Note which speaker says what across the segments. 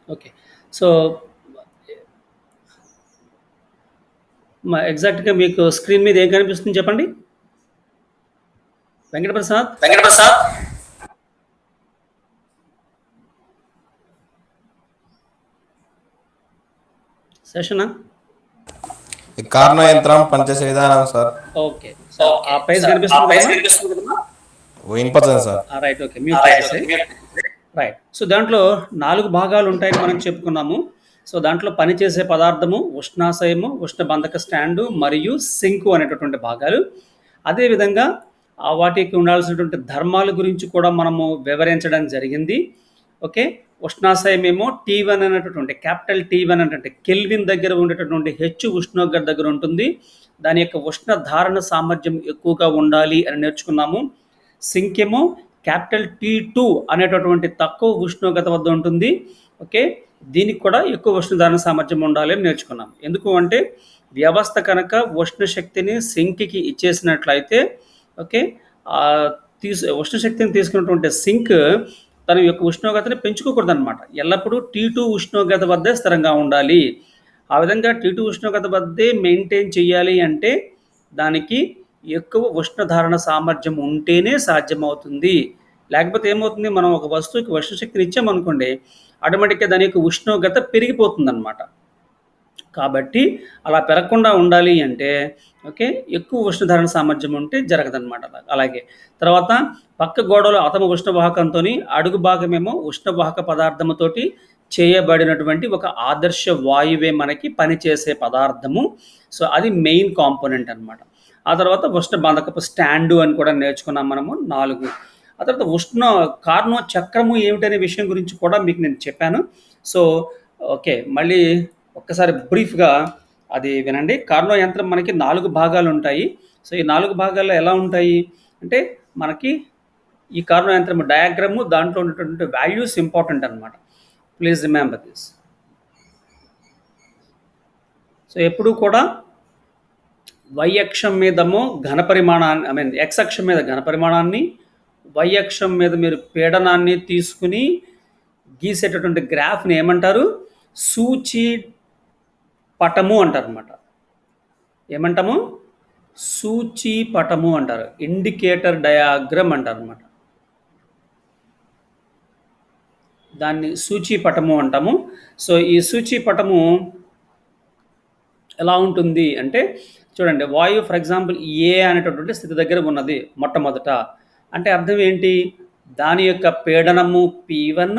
Speaker 1: Okay. So, ఎగ్జాక్ట్‌గా మీకు screen మీద ఏం కనిపిస్తుంది చెప్పండి? వెంకట ప్రసాద్?
Speaker 2: వెంకటప్రసాద్
Speaker 1: సెషనా?
Speaker 2: ఈ కార్న యంత్రం పనిచేసే విధానం సార్.
Speaker 1: ఓకే. సో,
Speaker 2: ఓకే
Speaker 1: ఆ పేజ్
Speaker 2: సార్. ఆ
Speaker 1: కనిపిస్తుంది
Speaker 2: పేజ్
Speaker 1: కదమ్మా?
Speaker 2: కనిపిస్తుంది కదమ్మా? వినపడుతుంది sir.
Speaker 1: Right. Okay. Mute
Speaker 2: right.
Speaker 1: చేసేసేయి.
Speaker 2: ఓకే.
Speaker 1: రైట్. సో, దాంట్లో 4 భాగాలుంటాయని మనం చెప్పుకున్నాము. సో, దాంట్లో పనిచేసే పదార్థము, ఉష్ణాశయము, ఉష్ణబంధక స్టాండు మరియు సింకు అనేటటువంటి భాగాలు. అదే విధంగా వాటికి ఉండాల్సినటువంటి ధర్మాల గురించి కూడా మనము వివరించడం జరిగింది. ఓకే. ఉష్ణాశయమేమో T1 అనేటటువంటి క్యాపిటల్ T1 అంటే కెల్విన్ దగ్గర ఉండేటటువంటి హెచ్చు ఉష్ణోగ్రత దగ్గర ఉంటుంది. దాని యొక్క ఉష్ణ ధారణ సామర్థ్యం ఎక్కువగా ఉండాలి అని నేర్చుకున్నాము. సింక్ ఏమో క్యాపిటల్ T2 అనేటటువంటి తక్కువ ఉష్ణోగ్రత వద్ద ఉంటుంది. ఓకే. దీనికి కూడా ఎక్కువ ఉష్ణధారణ సామర్థ్యం ఉండాలి అని నేర్చుకున్నాం. ఎందుకు అంటే వ్యవస్థ కనుక ఉష్ణ శక్తిని సింక్‌కి ఇచ్చేసినట్లయితే ఓకే. ఉష్ణ శక్తిని తీసుకున్నటువంటి సింక్ తన యొక్క ఉష్ణోగ్రతని పెంచుకోకూడదనమాట. ఎల్లప్పుడూ T2 ఉష్ణోగ్రత వద్దే స్థిరంగా ఉండాలి. ఆ విధంగా T2 ఉష్ణోగ్రత వద్దే మెయింటైన్ చేయాలి అంటే దానికి ఎక్కువ ఉష్ణధారణ సామర్థ్యం ఉంటేనే సాధ్యమవుతుంది. లేకపోతే ఏమవుతుంది, మనం ఒక వస్తువుకి ఉష్ణ శక్తిని ఇచ్చామనుకోండి, ఆటోమేటిక్‌గా దాని యొక్క ఉష్ణోగ్రత పెరిగిపోతుందనమాట. కాబట్టి అలా పెరగకుండా ఉండాలి అంటే ఓకే. ఎక్కువ ఉష్ణధారణ సామర్థ్యం ఉంటే జరగదనమాట అలాగే. తర్వాత పక్క గోడలో అతమ ఉష్ణవాహకంతోని అడుగు భాగమేమో ఉష్ణవాహక పదార్థముతోటి చేయబడినటువంటి ఒక ఆదర్శ వాయువే మనకి పనిచేసే పదార్థము. సో, అది మెయిన్ కాంపోనెంట్ అనమాట. ఆ తర్వాత ఉష్ణబంధకపు స్టాండు అని కూడా నేర్చుకున్నాం మనము 4. ఆ తర్వాత కార్నో చక్రము ఏమిటనే విషయం గురించి కూడా మీకు నేను చెప్పాను. So, okay. మళ్ళీ ఒక్కసారి బ్రీఫ్‌గా అది వినండి. కార్నో యంత్రం మనకి 4 భాగాలుంటాయి. సో, ఈ 4 భాగాల్లో ఎలా ఉంటాయి అంటే మనకి ఈ కార్నో యంత్రం డయాగ్రాము దాంట్లో ఉన్నటువంటి వాల్యూస్ ఇంపార్టెంట్ అనమాట. Please remember this. సో, ఎప్పుడూ కూడా y అక్షం మీదేమో ఘనపరిమాణాన్ని x అక్షం మీద ఘనపరిమాణాన్ని, y అక్షం మీద మీరు పీడనాన్ని తీసుకుని గీసేటటువంటి గ్రాఫ్‌ని ఏమంటారు? సూచి పటము అంటారనమాట. ఏమంటాము? సూచి పటము అంటారు. ఇండికేటర్ డయాగ్రమ్ అంటారనమాట. దాన్ని సూచి పటము అంటాము. సో, ఈ సూచి పటము ఎలా ఉంటుంది అంటే చూడండి, వాయువు ఫర్ ఎగ్జాంపుల్ ఏ అనేటటువంటి స్థితి దగ్గర ఉన్నది మొట్టమొదట. అంటే అర్థం ఏంటి? దాని యొక్క పీడనము P1,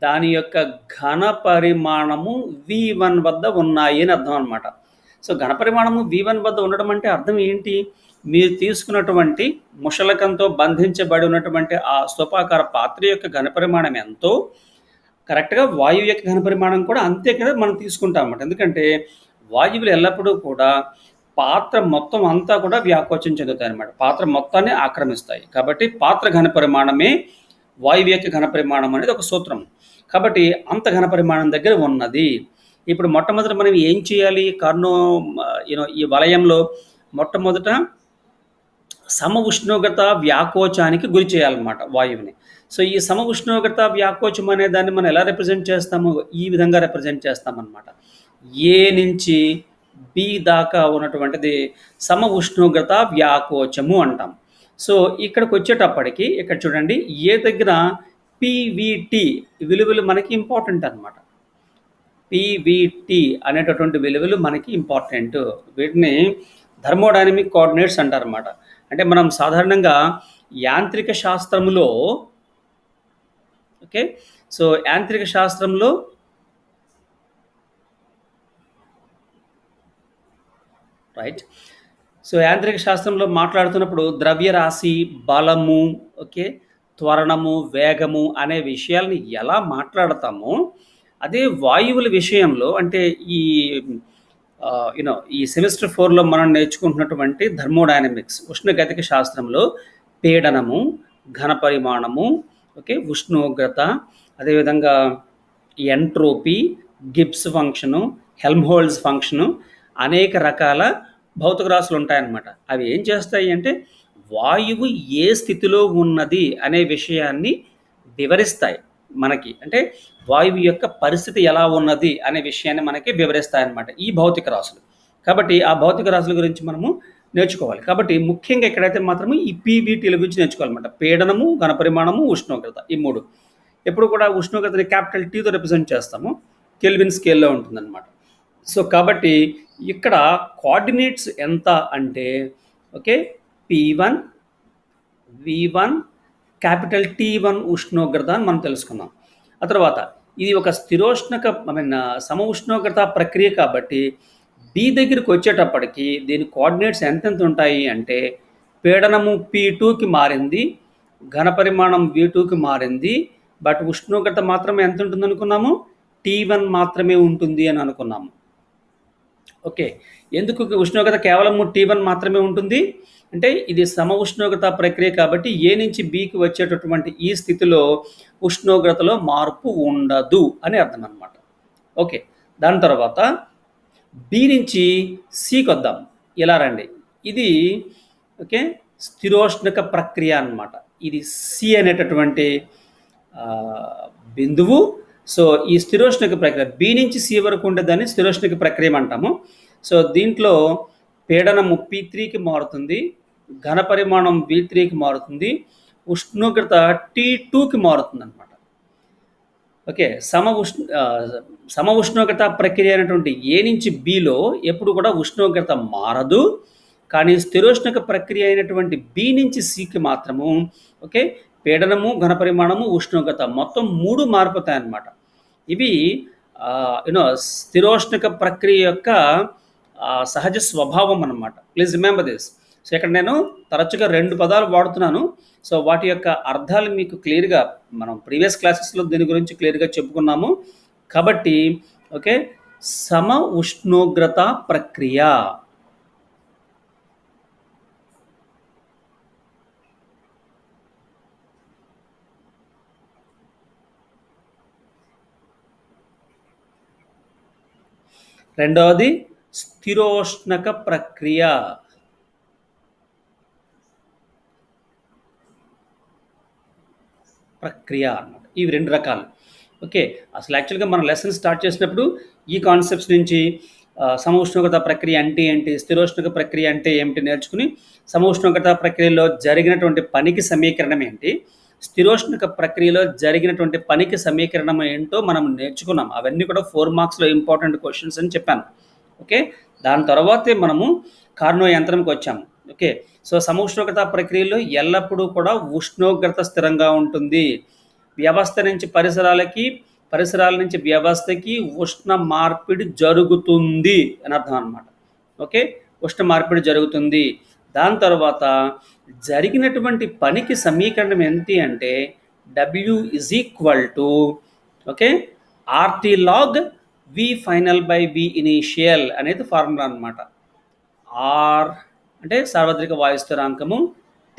Speaker 1: దాని యొక్క ఘన పరిమాణము V1 వద్ద ఉన్నాయి అని అర్థం అనమాట. సో, ఘన పరిమాణము V1 వద్ద ఉండడం అంటే అర్థం ఏంటి? మీరు తీసుకున్నటువంటి ముషలకంతో బంధించబడి ఉన్నటువంటి ఆ స్థూపాకార పాత్ర యొక్క ఘన పరిమాణం ఎంతో కరెక్ట్‌గా వాయువు యొక్క ఘన పరిమాణం కూడా అంతే కదా మనం తీసుకుంటాం అన్నమాట. ఎందుకంటే వాయువులు ఎల్లప్పుడూ కూడా పాత్ర మొత్తం అంతా కూడా వ్యాకోచం చెందుతాయన్నమాట. పాత్ర మొత్తాన్ని ఆక్రమిస్తాయి. కాబట్టి పాత్ర ఘన పరిమాణమే వాయువు యొక్క ఘన పరిమాణం అనేది ఒక సూత్రం. కాబట్టి అంత ఘన పరిమాణం దగ్గర ఉన్నది. ఇప్పుడు మొట్టమొదట మనం ఏం చేయాలి? ఈ వలయంలో మొట్టమొదట సమ ఉష్ణోగ్రత వ్యాకోచానికి గురి చేయాలన్నమాట వాయువుని. సో, ఈ సమ ఉష్ణోగ్రత వ్యాకోచం అనే దాన్ని మనం ఎలా రిప్రజెంట్ చేస్తాము? ఈ విధంగా రిప్రజెంట్ చేస్తామన్నమాట. ఏ నుంచి బి దాకా ఉన్నటువంటిది సమ ఉష్ణోగ్రత వ్యాకోచము అంటాం. సో, ఇక్కడికొచ్చేటప్పటికి ఇక్కడ చూడండి, ఏ దగ్గర పీవీటీ విలువలు మనకి ఇంపార్టెంట్ అనమాట. పీవీటీ అనేటటువంటి విలువలు మనకి ఇంపార్టెంట్. వీటిని థర్మోడైనమిక్ కోఆర్డినేట్స్ అంటారన్నమాట. అంటే మనం సాధారణంగా యాంత్రిక శాస్త్రములో ఓకే. సో, యాంత్రిక శాస్త్రంలో రైట్. సో, యాంత్రిక శాస్త్రంలో మాట్లాడుతున్నప్పుడు ద్రవ్యరాశి, బలము, ఓకే, త్వరణము, వేగము అనే విషయాల్ని ఎలా మాట్లాడతామో, అదే వాయువుల విషయంలో అంటే ఈ ఈ సెమిస్టర్ 4లో మనం నేర్చుకుంటున్నటువంటి థర్మోడైనమిక్స్ ఉష్ణగతిక శాస్త్రంలో పీడనము, ఘన పరిమాణము, ఓకే, ఉష్ణోగ్రత, అదేవిధంగా entropy, Gibbs function, Helmholtz function అనేక రకాల భౌతిక రాశులు ఉంటాయన్నమాట. అవి ఏం చేస్తాయి అంటే వాయువు ఏ స్థితిలో ఉన్నది అనే విషయాన్ని వివరిస్తాయి. మనకి అంటే వాయువు యొక్క పరిస్థితి ఎలా ఉన్నది అనే విషయాన్ని మనకి వివరిస్తాయన్నమాట ఈ భౌతిక రాశులు. కాబట్టి ఆ భౌతిక రాశుల గురించి మనము నేర్చుకోవాలి. కాబట్టి ముఖ్యంగా ఎక్కడైతే మాత్రము ఈ పీవీటీల గురించి నేర్చుకోవాలన్నమాట. పీడనము, ఘనపరిమాణము, ఉష్ణోగ్రత ఈ 3. ఎప్పుడు కూడా ఉష్ణోగ్రతని క్యాపిటల్ టీతో రిప్రజెంట్ చేస్తాము. కెల్విన్ స్కేల్‌లో ఉంటుందన్నమాట. సో కాబట్టి ఇక్కడ కోఆర్డినేట్స్ ఎంత అంటే okay P1, V1, capital T1 ఉష్ణోగ్రత అని మనం తెలుసుకున్నాం. ఆ తర్వాత ఇది ఒక స్థిరోష్ణక సమ ఉష్ణోగ్రత ప్రక్రియ కాబట్టి బి దగ్గరికి వచ్చేటప్పటికి దీని కోఆర్డినేట్స్ ఎంతెంత ఉంటాయి అంటే పీడనము P2కి మారింది, ఘనపరిమాణం V2కి మారింది, బట్ ఉష్ణోగ్రత మాత్రమే ఎంత ఉంటుంది అనుకున్నాము? T1 మాత్రమే ఉంటుంది అని అనుకున్నాము. ఓకే, ఎందుకు ఉష్ణోగ్రత కేవలం T1 మాత్రమే ఉంటుంది అంటే ఇది సమ ఉష్ణోగ్రత ప్రక్రియ కాబట్టి ఏ నుంచి బికి వచ్చేటటువంటి ఈ స్థితిలో ఉష్ణోగ్రతలో మార్పు ఉండదు అని అర్థం అనమాట. ఓకే, దాని తర్వాత బి నుంచి సికి వద్దాం. ఇలా రండి, ఇది ఓకే స్థిరోష్ణక ప్రక్రియ అన్నమాట. ఇది సి అనేటటువంటి బిందువు. సో ఈ స్థిరోష్ణక ప్రక్రియ బి నుంచి సి వరకు ఉండేదాన్ని స్థిరోష్ణక ప్రక్రియ అంటాము. సో దీంట్లో పీడనము P3కి మారుతుంది, ఘనపరిమాణం V3కి మారుతుంది, ఉష్ణోగ్రత T2కి మారుతుంది అనమాట. ఓకే, సమ ఉష్ణోగ్రత ప్రక్రియ అయినటువంటి ఏ నుంచి బిలో ఎప్పుడు కూడా ఉష్ణోగ్రత మారదు. కానీ స్థిరోష్ణక ప్రక్రియ అయినటువంటి బి నుంచి సికి మాత్రము ఓకే పీడనము, ఘనపరిమాణము, ఉష్ణోగ్రత మొత్తం 3 మారిపోతాయి అన్నమాట. ఇవి స్థిరోష్ణక ప్రక్రియ యొక్క సహజ స్వభావం అన్నమాట. Please remember this. సో ఇక్కడ నేను తరచుగా 2 పదాలు వాడుతున్నాను. సో వాటి యొక్క అర్థాలు మీకు క్లియర్గా మనం ప్రీవియస్ క్లాసెస్లో దీని గురించి క్లియర్గా చెప్పుకున్నాము. కాబట్టి ఓకే సమ ఉష్ణోగ్రత ప్రక్రియ రెండవది స్థిరోష్ణక ప్రక్రియ. అన్నమాట. ఇవి 2 రకాలు. ఓకే, అసలు యాక్చువల్గా మనం లెసన్ స్టార్ట్ చేసినప్పుడు ఈ కాన్సెప్ట్స్ నుంచి సమ ఉష్ణోగ్రత ప్రక్రియ అంటే ఏంటి, స్థిరోష్ణక ప్రక్రియ అంటే ఏమిటి నేర్చుకుని సమ ఉష్ణోగ్రత ప్రక్రియలో జరిగినటువంటి పనికి సమీకరణం ఏంటి, స్థిరోష్ణక ప్రక్రియలో జరిగినటువంటి పనికి సమీకరణం ఏంటో మనం నేర్చుకున్నాం. అవన్నీ కూడా 4 మార్క్స్లో ఇంపార్టెంట్ క్వశ్చన్స్ అని చెప్పాను. ఓకే, దాని తర్వాతే మనము కార్నో యంత్రంకి వచ్చాము. ఓకే, సో సమ ఉష్ణోగ్రత ప్రక్రియలో ఎల్లప్పుడూ కూడా ఉష్ణోగ్రత స్థిరంగా ఉంటుంది. వ్యవస్థ నుంచి పరిసరాలకి, పరిసరాల నుంచి వ్యవస్థకి ఉష్ణ మార్పిడి జరుగుతుంది అని అర్థం అన్నమాట. ఓకే, ఉష్ణ మార్పిడి జరుగుతుంది. దాని తర్వాత జరిగినటువంటి పనికి సమీకరణం ఏంటి అంటే W = okay RT log V final by V initial అనేది ఫార్ములా అన్నమాట. R అంటే సార్వత్రిక వాయు స్థిరాంకము, T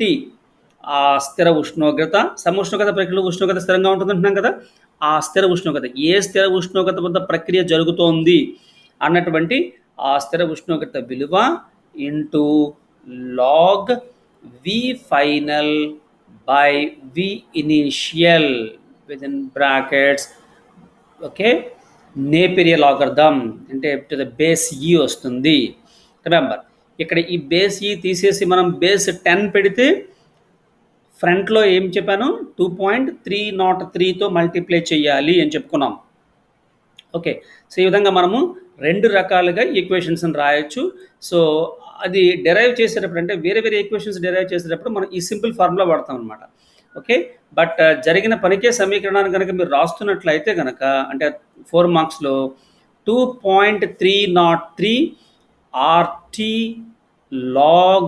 Speaker 1: ఆ స్థిర ఉష్ణోగ్రత. సమ ఉష్ణోగ్రత ప్రక్రియలో ఉష్ణోగ్రత స్థిరంగా ఉంటుంది అంటున్నాం కదా, ఆ స్థిర ఉష్ణోగ్రత ఏ స్థిర ఉష్ణోగ్రత వద్ద ప్రక్రియ జరుగుతోంది అన్నటువంటి ఆ స్థిర ఉష్ణోగ్రత విలువ into log V final by V initial within brackets okay Napierian logarithm అంటే టు ద బేస్ E వస్తుంది. రిమెంబర్, ఇక్కడ ఈ బేస్ E తీసేసి మనం బేస్ 10 పెడితే ఫ్రంట్లో ఏం చెప్పాను 2.303తో మల్టిప్లై చేయాలి అని చెప్పుకున్నాం. ఓకే, సో ఈ విధంగా మనము 2 రకాలుగా ఈక్వేషన్స్ని రాయొచ్చు. సో అది డెరైవ్ చేసేటప్పుడు అంటే వేరే వేరే ఈక్వేషన్స్ డెరైవ్ చేసేటప్పుడు మనం ఈ సింపుల్ ఫార్ములా వాడతాం అనమాట. ఓకే, బట్ జరిగిన పనికే సమీకరణాన్ని కనుక మీరు రాస్తున్నట్లయితే కనుక అంటే 4 మార్క్స్లో 2.303 RT log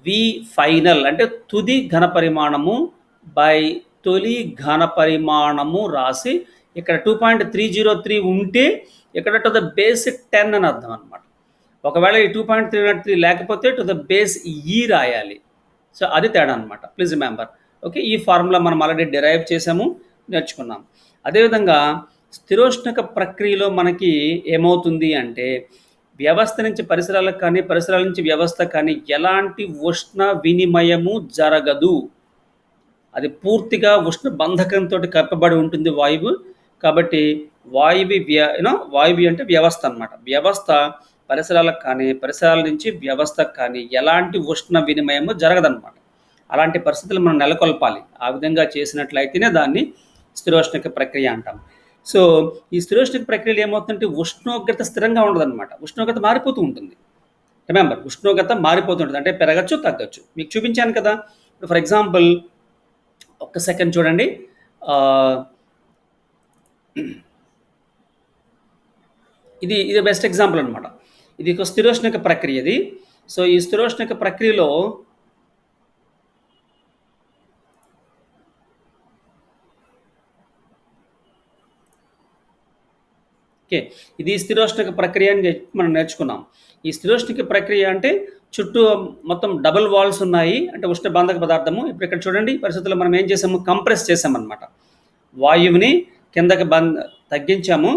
Speaker 1: V final అంటే తుది ఘనపరిమాణము బై తొలి ఘనపరిమాణము రాసి ఇక్కడ 2.303 ఉంటే ఇక్కడ టు ద బేస్ 10 అని అర్థం అనమాట. ఒకవేళ ఈ 2.303 లేకపోతే టు ద బేస్ E రాయాలి. సో అది తేడా అనమాట. Please remember. ఓకే, ఈ ఫార్ములా మనం ఆల్రెడీ డెరైవ్ చేసాము, నేర్చుకున్నాం. అదేవిధంగా స్థిరోష్ణక ప్రక్రియలో మనకి ఏమవుతుంది అంటే వ్యవస్థ నుంచి పరిసరాలకు కానీ, పరిసరాల నుంచి వ్యవస్థ కానీ ఎలాంటి ఉష్ణ వినిమయము జరగదు. అది పూర్తిగా ఉష్ణ బంధకంతో కప్పబడి ఉంటుంది వాయువు. కాబట్టి వాయువు అంటే వ్యవస్థ అనమాట. వ్యవస్థ పరిసరాలకు కానీ, పరిసరాల నుంచి వ్యవస్థకు కానీ ఎలాంటి ఉష్ణ వినిమయము జరగదనమాట. అలాంటి పరిస్థితులు మనం నెలకొల్పాలి. ఆ విధంగా చేసినట్లయితేనే దాన్ని స్థిరోష్ణక ప్రక్రియ అంటాం. సో ఈ స్థిరోష్ణక ప్రక్రియలో ఏమవుతుందంటే ఉష్ణోగ్రత స్థిరంగా ఉండదన్నమాట. ఉష్ణోగ్రత మారిపోతూ ఉంటుంది. రిమెంబర్, ఉష్ణోగ్రత మారిపోతుంటుంది. అంటే పెరగచ్చు, తగ్గచ్చు. మీకు చూపించాను కదా. ఇప్పుడు ఫర్ ఎగ్జాంపుల్ ఒక్క సెకండ్ చూడండి. ఇది బెస్ట్ ఎగ్జాంపుల్ అనమాట. ఇది ఒక స్థిరోష్ణక ప్రక్రియ ఇది. సో ఈ స్థిరోష్ణక ప్రక్రియలో ఓకే, ఇది స్థిరోష్ణక ప్రక్రియ అని మనం నేర్చుకున్నాం. ఈ స్థిరోష్ణక ప్రక్రియ అంటే చుట్టూ మొత్తం డబుల్ వాల్స్ ఉన్నాయి, అంటే ఉష్ణ బంధక పదార్థము. ఇప్పుడు ఇక్కడ చూడండి పరిస్థితుల్లో మనం ఏం చేసాము, కంప్రెస్ చేసామన్నమాట. వాయువుని కిందకి తగ్గించాము.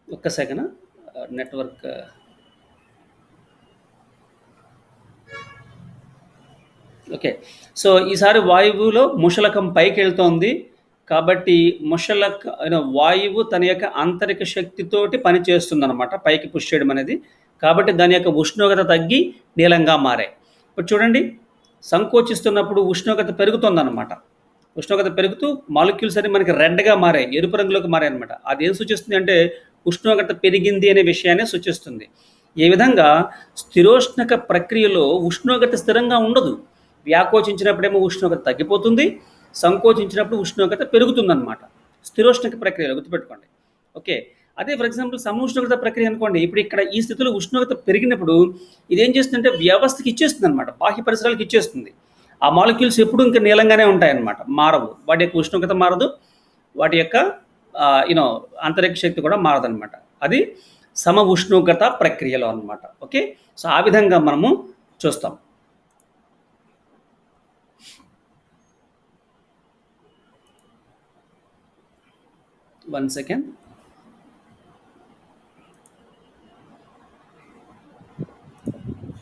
Speaker 1: ఒక్క సెకండ్, నెట్వర్క్ ఓకే. సో ఈసారి వాయువులో ముషలకం పైకి వెళ్తోంది. కాబట్టి వాయువు తన యొక్క ఆంతరిక శక్తితోటి పనిచేస్తుంది అనమాట, పైకి పుష్ చేయడం అనేది. కాబట్టి దాని యొక్క ఉష్ణోగ్రత తగ్గి నీలంగా మారాయి. ఇప్పుడు చూడండి, సంకోచిస్తున్నప్పుడు ఉష్ణోగ్రత పెరుగుతుందన్నమాట. ఉష్ణోగ్రత పెరుగుతూ మాలిక్యూల్స్ అన్ని మనకి రెడ్గా మారాయి, ఎరుపు రంగులోకి మారాయి అనమాట. అది ఏం సూచిస్తుంది అంటే ఉష్ణోగ్రత పెరిగింది అనే విషయాన్ని సూచిస్తుంది. ఈ విధంగా స్థిరోష్ణక ప్రక్రియలో ఉష్ణోగ్రత స్థిరంగా ఉండదు. వ్యాకోచించినప్పుడేమో ఉష్ణోగ్రత తగ్గిపోతుంది, సంకోచించినప్పుడు ఉష్ణోగ్రత పెరుగుతుందన్నమాట స్థిరోష్ణక ప్రక్రియలో, గుర్తుపెట్టుకోండి. ఓకే, అదే ఫర్ ఎగ్జాంపుల్ సమోష్ణోగ్రత ప్రక్రియ అనుకోండి. ఇప్పుడు ఇక్కడ ఈ స్థితిలో ఉష్ణోగ్రత పెరిగినప్పుడు ఇదేం చేస్తుందంటే వ్యవస్థకి ఇచ్చేస్తుంది అనమాట, బాహ్య పరిసరాలకు ఇచ్చేస్తుంది. ఆ మాలిక్యూల్స్ ఎప్పుడు ఇంకా నీలంగానే ఉంటాయన్నమాట, మారవు. వాటి యొక్క ఉష్ణోగ్రత మారదు, వాటి యొక్క అంతరిక్ష శక్తి కూడా మారదనమాట. అది సమ ఉష్ణోగ్రత ప్రక్రియలో అనమాట. ఓకే, సో ఆ విధంగా మనము చూస్తాం. One second.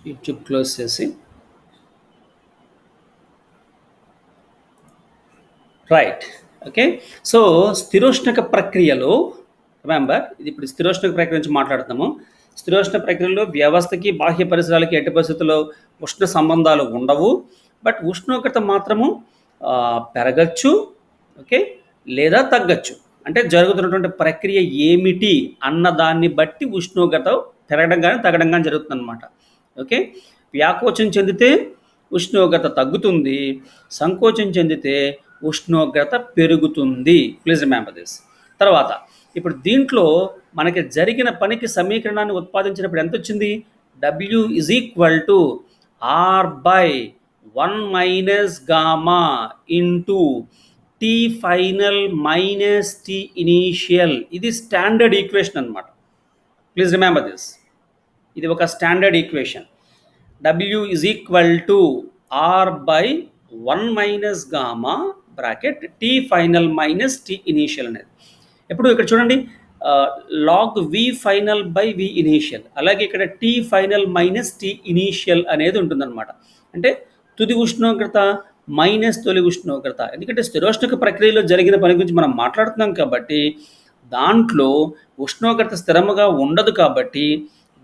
Speaker 1: యూట్యూబ్ క్లోజ్ చేసి రైట్. ఓకే, సో స్థిరోష్ణక ప్రక్రియలో రిమెంబర్, ఇది ఇప్పుడు స్థిరోష్ణక ప్రక్రియ నుంచి మాట్లాడుతాము. స్థిరోష్ణ ప్రక్రియలో వ్యవస్థకి బాహ్య పరిసరాలకి ఎట్టి పరిస్థితుల్లో ఉష్ణ సంబంధాలు ఉండవు. బట్ ఉష్ణోగ్రత మాత్రము పెరగచ్చు, ఓకే, లేదా తగ్గచ్చు. అంటే జరుగుతున్నటువంటి ప్రక్రియ ఏమిటి అన్న దాన్ని బట్టి ఉష్ణోగ్రత పెరగడం కానీ తగ్గడం కానీ జరుగుతుంది అనమాట. ఓకే, వ్యాకోచం చెందితే ఉష్ణోగ్రత తగ్గుతుంది, సంకోచం చెందితే ఉష్ణోగ్రత పెరుగుతుంది. Please remember this. తర్వాత ఇప్పుడు దీంట్లో మనకి జరిగిన పనికి సమీకరణాన్ని ఉత్పాదించినప్పుడు ఎంత వచ్చింది? W = R/1 - gamma into T final minus T initial. ఇది స్టాండర్డ్ ఈక్వేషన్ అనమాట. Please remember this. ఇది ఒక standard equation. W = R/1 - gamma bracket T final minus T initial అనేది. ఇప్పుడు ఇక్కడ చూడండి, log V final by V initial. అలాగే ఇక్కడ T final minus T initial అనేది ఉంటుందన్నమాట. అంటే తుది ఉష్ణోగ్రత మైనస్ తొలి ఉష్ణోగ్రత. ఎందుకంటే స్థిరోష్ణక ప్రక్రియలో జరిగిన పని గురించి మనం మాట్లాడుతున్నాం కాబట్టి దాంట్లో ఉష్ణోగ్రత స్థిరముగా ఉండదు. కాబట్టి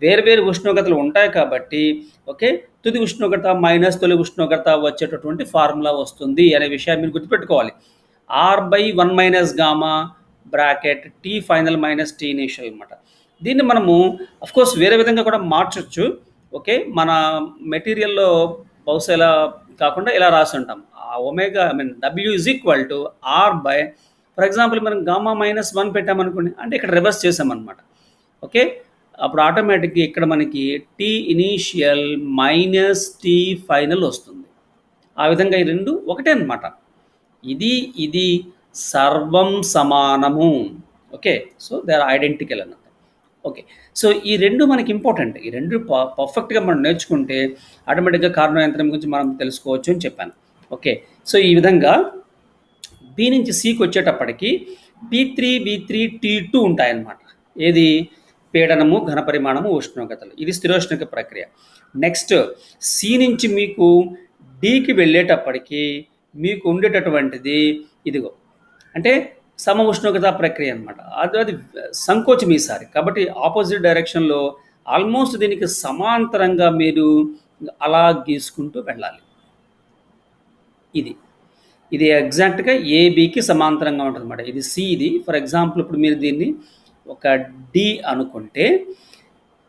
Speaker 1: వేరు ఉష్ణోగ్రతలు ఉంటాయి కాబట్టి ఓకే, తుది ఉష్ణోగ్రత మైనస్ తొలి ఉష్ణోగ్రత వచ్చేటటువంటి ఫార్ములా వస్తుంది అనే విషయాన్ని మీరు గుర్తుపెట్టుకోవాలి. R/1 - gamma bracket T final minus T initial అనమాట. దీన్ని మనము అఫ్కోర్స్ వేరే విధంగా కూడా మార్చొచ్చు. ఓకే, మన మెటీరియల్లో బహుశా ఇలా కాకుండా ఇలా రాసి ఉంటాం. W = R by, for example మనం గామా -1 పెట్టామనుకోండి, అంటే ఇక్కడ రివర్స్ చేసామన్నమాట. ఓకే, అప్పుడు ఆటోమేటిక్గా ఇక్కడ మనకి T initial minus T final వస్తుంది. ఆ విధంగా ఈ రెండు ఒకటే అనమాట. ఇది సర్వం సమానము. Okay, so they are identical అన్నమాట. ఓకే, సో ఈ రెండు మనకి ఇంపార్టెంట్. ఈ రెండు పర్ఫెక్ట్గా మనం నేర్చుకుంటే ఆటోమేటిక్గా కారణయంత్రం గురించి మనం తెలుసుకోవచ్చు అని చెప్పాను. ఓకే, సో ఈ విధంగా బి నుంచి సికి వచ్చేటప్పటికి P3 V3 T2 ఉంటాయన్నమాట. ఏది పీడనము, ఘనపరిమాణము, ఉష్ణోగ్రతలు. ఇది స్థిరోష్ణక ప్రక్రియ. నెక్స్ట్ సి నుంచి మీకు డీకి వెళ్ళేటప్పటికి మీకు ఉండేటటువంటిది ఇదిగో, అంటే సమ ఉష్ణోగ్రత ప్రక్రియ అనమాట. అది సంకోచం ఈసారి. కాబట్టి ఆపోజిట్ డైరెక్షన్లో ఆల్మోస్ట్ దీనికి సమాంతరంగా మీరు అలా గీసుకుంటూ వెళ్ళాలి. ఇది ఎగ్జాక్ట్గా ఏబికి సమాంతరంగా ఉంటుంది అనమాట. ఇది సి. ఇది ఫర్ ఎగ్జాంపుల్ ఇప్పుడు మీరు దీన్ని ఒక డి అనుకుంటే,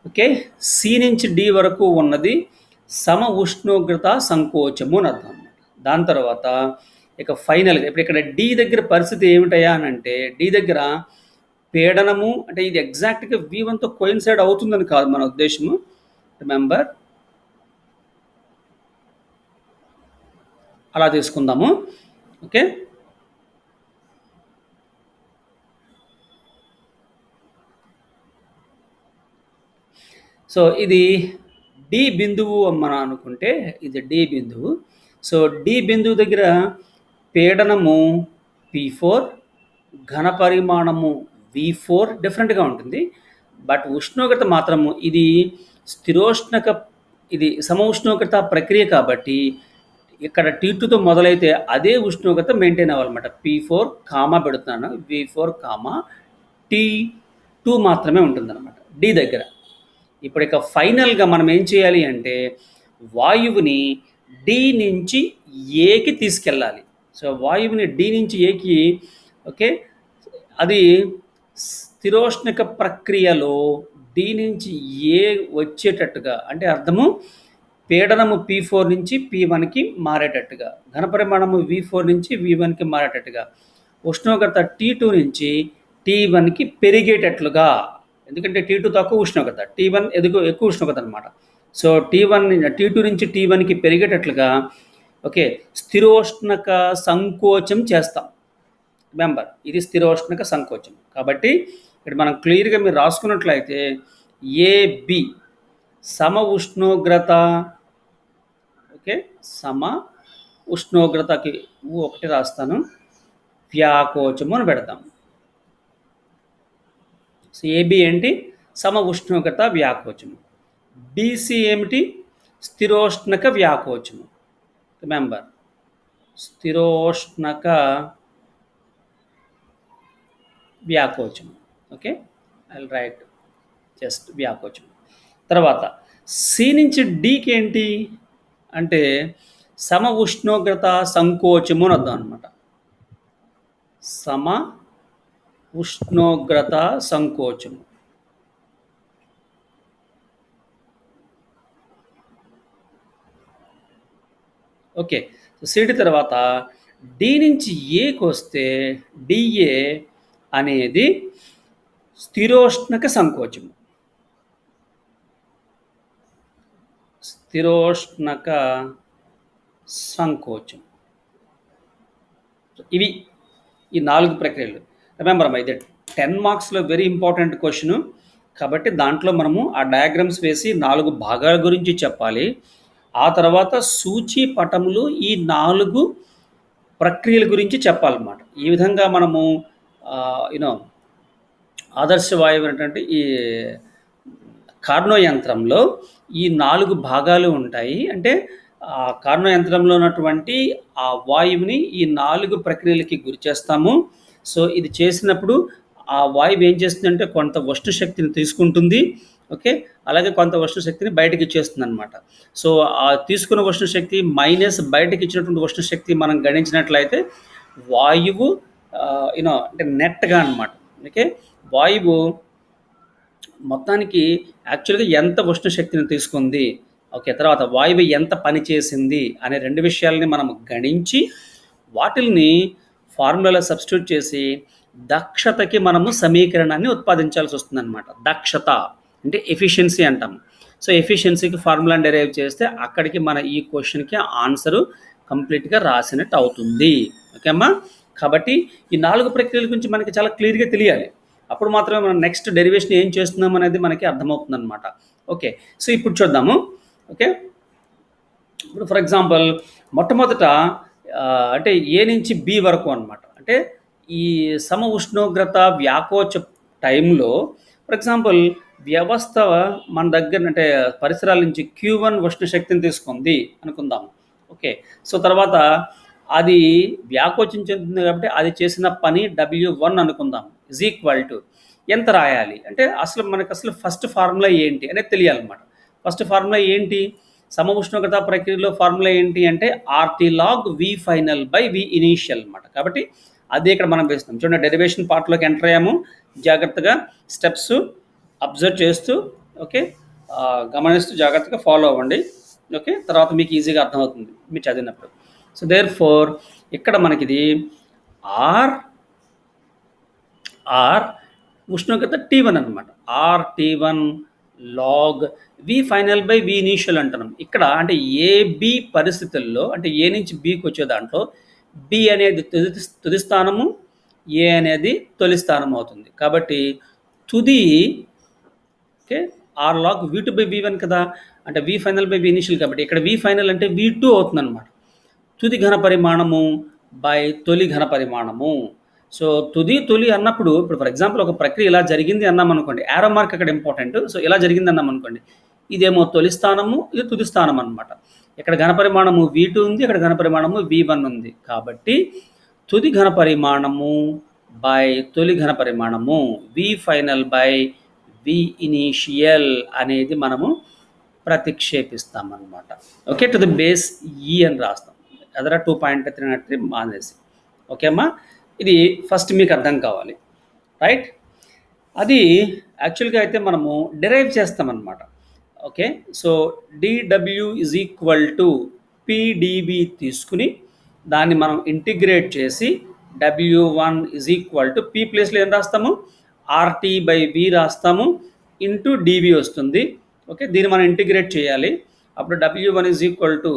Speaker 1: ఓకే, సి నుంచి డి వరకు ఉన్నది సమ ఉష్ణోగ్రత సంకోచము అని అర్థం అనమాట. దాని తర్వాత ఇక ఫైనల్గా ఇప్పుడు ఇక్కడ డి దగ్గర పరిస్థితి ఏమిటయా అని అంటే, డి దగ్గర పీడనము అంటే ఇది ఎగ్జాక్ట్గా V1తో కోయిన్సైడ్ అవుతుందని కాదు మన ఉద్దేశము. రిమెంబర్, అలా తీసుకుందాము. ఓకే, సో ఇది డి బిందువు మనం అనుకుంటే ఇది డి బిందువు. సో డి బిందువు దగ్గర పీడనము P4, ఘనపరిమాణము V4 డిఫరెంట్గా ఉంటుంది. బట్ ఉష్ణోగ్రత మాత్రము ఇది స్థిరోష్ణక, ఇది సమ ఉష్ణోగ్రత ప్రక్రియ కాబట్టి ఇక్కడ T2తో మొదలైతే అదే ఉష్ణోగ్రత మెయింటైన్ అవ్వాలన్నమాట. P4 కామా పెడుతున్నాను, V4 కామా T2 మాత్రమే ఉంటుందన్నమాట డి దగ్గర. ఇప్పుడు ఇక ఫైనల్గా మనం ఏం చేయాలి అంటే వాయువుని డి నుంచి ఏకి తీసుకెళ్ళాలి. సో వాయువుని డి నుంచి ఏకి, ఓకే, అది స్థిరోష్ణక ప్రక్రియలో డి నుంచి ఏ వచ్చేటట్టుగా, అంటే అర్థము పీడనము P4 నుంచి P1కి మారేటట్టుగా, ఘనపరిమాణము V4 నుంచి V1కి మారేటట్టుగా, ఉష్ణోగ్రత T2 నుంచి T1కి పెరిగేటట్లుగా. ఎందుకంటే T2 తక్కువ ఉష్ణోగ్రత, T1 ఎక్కువ ఉష్ణోగ్రత అనమాట. సో T2 నుంచి T1కి పెరిగేటట్లుగా, ఓకే, స్థిరోష్ణక సంకోచం చేస్తాం. రిమెంబర్, ఇది స్థిరోష్ణక సంకోచం. కాబట్టి ఇక్కడ మనం క్లియర్గా మీరు రాసుకున్నట్లయితే ఏబి సమ ఉష్ణోగ్రత, ఓకే, సమ ఉష్ణోగ్రతకి ఒకటి రాస్తాను, వ్యాకోచము అని పెడతాం. సో ఏబి ఏంటి? సమ ఉష్ణోగ్రత వ్యాకోచము. బీసీ ఏమిటి? స్థిరోష్ణక వ్యాకోచము. రిమెంబర్, స్థిరోష్ణక వ్యాకోచము. ఓకే, ఐ రైట్ జస్ట్ వ్యాకోచము. తర్వాత సి నుంచి డీకి ఏంటి అంటే సమ ఉష్ణోగ్రత సంకోచము అని అర్థం అనమాట. సమ ఉష్ణోగ్రత సంకోచము. ఓకే, సిడి తర్వాత డి నుంచి ఏకి వస్తే డిఏ అనేది స్థిరోష్ణక సంకోచము. స్థిరోష్ణక సంకోచం. ఇవి ఈ 4 ప్రక్రియలు. రిమెంబర్ అమ్మా, ఇది 10 మార్క్స్లో వెరీ ఇంపార్టెంట్ క్వశ్చన్. కాబట్టి దాంట్లో మనము ఆ డయాగ్రామ్స్ వేసి 4 భాగాల గురించి చెప్పాలి. ఆ తర్వాత సూచి పటములు ఈ 4 ప్రక్రియల గురించి చెప్పాలన్నమాట. ఈ విధంగా మనము ఆదర్శ వాయువు అనేటువంటి ఈ కార్నో యంత్రంలో ఈ 4 భాగాలు ఉంటాయి. అంటే ఆ కార్నో యంత్రంలో ఉన్నటువంటి ఆ వాయువుని ఈ 4 ప్రక్రియలకి గురి చేస్తాము. సో ఇది చేసినప్పుడు ఆ వాయువు ఏం చేస్తుందంటే కొంత ఉష్ణ శక్తిని తీసుకుంటుంది, ఓకే, అలాగే కొంత ఉష్ణ శక్తిని బయటకి ఇచ్చేస్తుంది అనమాట. సో ఆ తీసుకున్న ఉష్ణ శక్తి మైనస్ బయటకి ఇచ్చినటువంటి ఉష్ణ శక్తి మనం గణించినట్లయితే వాయువు అంటే నెట్గా అనమాట. ఓకే, వాయువు మొత్తానికి యాక్చువల్గా ఎంత ఉష్ణ శక్తిని తీసుకుంది, ఓకే, తర్వాత వాయువు ఎంత పని చేసింది అనే 2 విషయాలని మనం గణించి వాటిల్ని ఫార్ములాలో సబ్స్టిట్యూట్ చేసి దక్షతకి మనము సమీకరణాన్ని ఉత్పాదించాల్సి వస్తుందన్నమాట. దక్షత అంటే ఎఫిషియన్సీ అంటాము. సో ఎఫిషియన్సీకి ఫార్ములాని డెరైవ్ చేస్తే అక్కడికి మన ఈ క్వశ్చన్కి ఆన్సరు కంప్లీట్గా రాసినట్టు అవుతుంది. ఓకే అమ్మా, కాబట్టి ఈ 4 ప్రక్రియల గురించి మనకి చాలా క్లియర్గా తెలియాలి. అప్పుడు మాత్రమే మనం నెక్స్ట్ డెరివేషన్ ఏం చేస్తున్నాం అనేది మనకి అర్థమవుతుంది అనమాట. ఓకే, సో ఇప్పుడు చూద్దాము. ఓకే, ఇప్పుడు ఫర్ ఎగ్జాంపుల్ మొట్టమొదట అంటే ఏ నుంచి బి వరకు అనమాట. అంటే ఈ సమ ఉష్ణోగ్రత వ్యాకోచ టైంలో ఫర్ ఎగ్జాంపుల్ వ్యవస్థ మన దగ్గర అంటే పరిసరాల నుంచి Q1 ఉష్ణ శక్తిని తీసుకుంది అనుకుందాం. ఓకే. సో, తర్వాత అది వ్యాకోచం చెందుతుంది కాబట్టి అది చేసిన పని W1 అనుకుందాం. ఈజ్ ఈక్వల్ టు ఎంత రాయాలి? అంటే మనకసలు ఫస్ట్ ఫార్ములా ఏంటి అనేది తెలియాలన్నమాట. ఫస్ట్ ఫార్ములా ఏంటి? సమఉష్ణోగ్రత ప్రక్రియలో ఫార్ములా ఏంటి అంటే RT log V final by V initial అన్నమాట. కాబట్టి అదే ఇక్కడ మనం వేస్తున్నాం. చూడండి, డెరివేషన్ పార్ట్‌లోకి ఎంటర్ అయ్యాము. జాగ్రత్తగా స్టెప్స్ అబ్జర్వ్ చేస్తూ, ఓకే, గమనిస్తూ జాగ్రత్తగా ఫాలో అవ్వండి. ఓకే. తర్వాత మీకు ఈజీగా అర్థమవుతుంది మీరు చదివినప్పుడు. సో, దేర్‌ఫోర్ ఇక్కడ మనకిది ఆర్ ఉష్ణోగ్రత T1 అనమాట. RT1 log V final by V initial అంటున్నాం. ఇక్కడ అంటే ఏబి పరిస్థితుల్లో అంటే ఏ నుంచి బికి వచ్చే దాంట్లో బి అనేది తుది స్థానము, ఏ అనేది తొలి స్థానం అవుతుంది. కాబట్టి తుది, okay, are log V2 by V1 కదా, అంటే V final by V initial కాబట్టి ఇక్కడ V ఫైనల్ అంటే V2 అవుతుంది అనమాట. తుది ఘన పరిమాణము బై తొలి ఘన పరిమాణము. సో, తొలి అన్నప్పుడు ఇప్పుడు ఫర్ ఎగ్జాంపుల్ ఒక ప్రక్రియ ఇలా జరిగింది అన్నామనుకోండి, యారో మార్క్ అక్కడ ఇంపార్టెంట్. సో, ఇలా జరిగింది అన్నామనుకోండి, ఇదేమో తొలి స్థానము, ఇది తుది స్థానం అనమాట. ఇక్కడ ఘన పరిమాణము V2 ఉంది, ఇక్కడ ఘన పరిమాణము V1 ఉంది. కాబట్టి తుది ఘన పరిమాణము బై తొలి ఘన పరిమాణము V final by V initial అనేది మనము ప్రతిక్షేపిస్తామన్నమాట. ఓకే, టు ది బేస్ ఈ అని రాస్తాం. అదర 2.3 మానేసి. ఓకే అమ్మా, ఇది ఫస్ట్ మీకు అర్థం కావాలి, రైట్? అది యాక్చువల్గా అయితే మనము డిరైవ్ చేస్తామన్నమాట. Okay. So, dW is equal to PdV తీసుకుని దాన్ని మనం ఇంటిగ్రేట్ చేసి W1 is equal to P ప్లేస్లో ఏం రాస్తాము, RT బై V రాస్తాము, ఇంటూ dV వస్తుంది. ఓకే, దీన్ని మనం ఇంటిగ్రేట్ చేయాలి. అప్పుడు W1 is equal to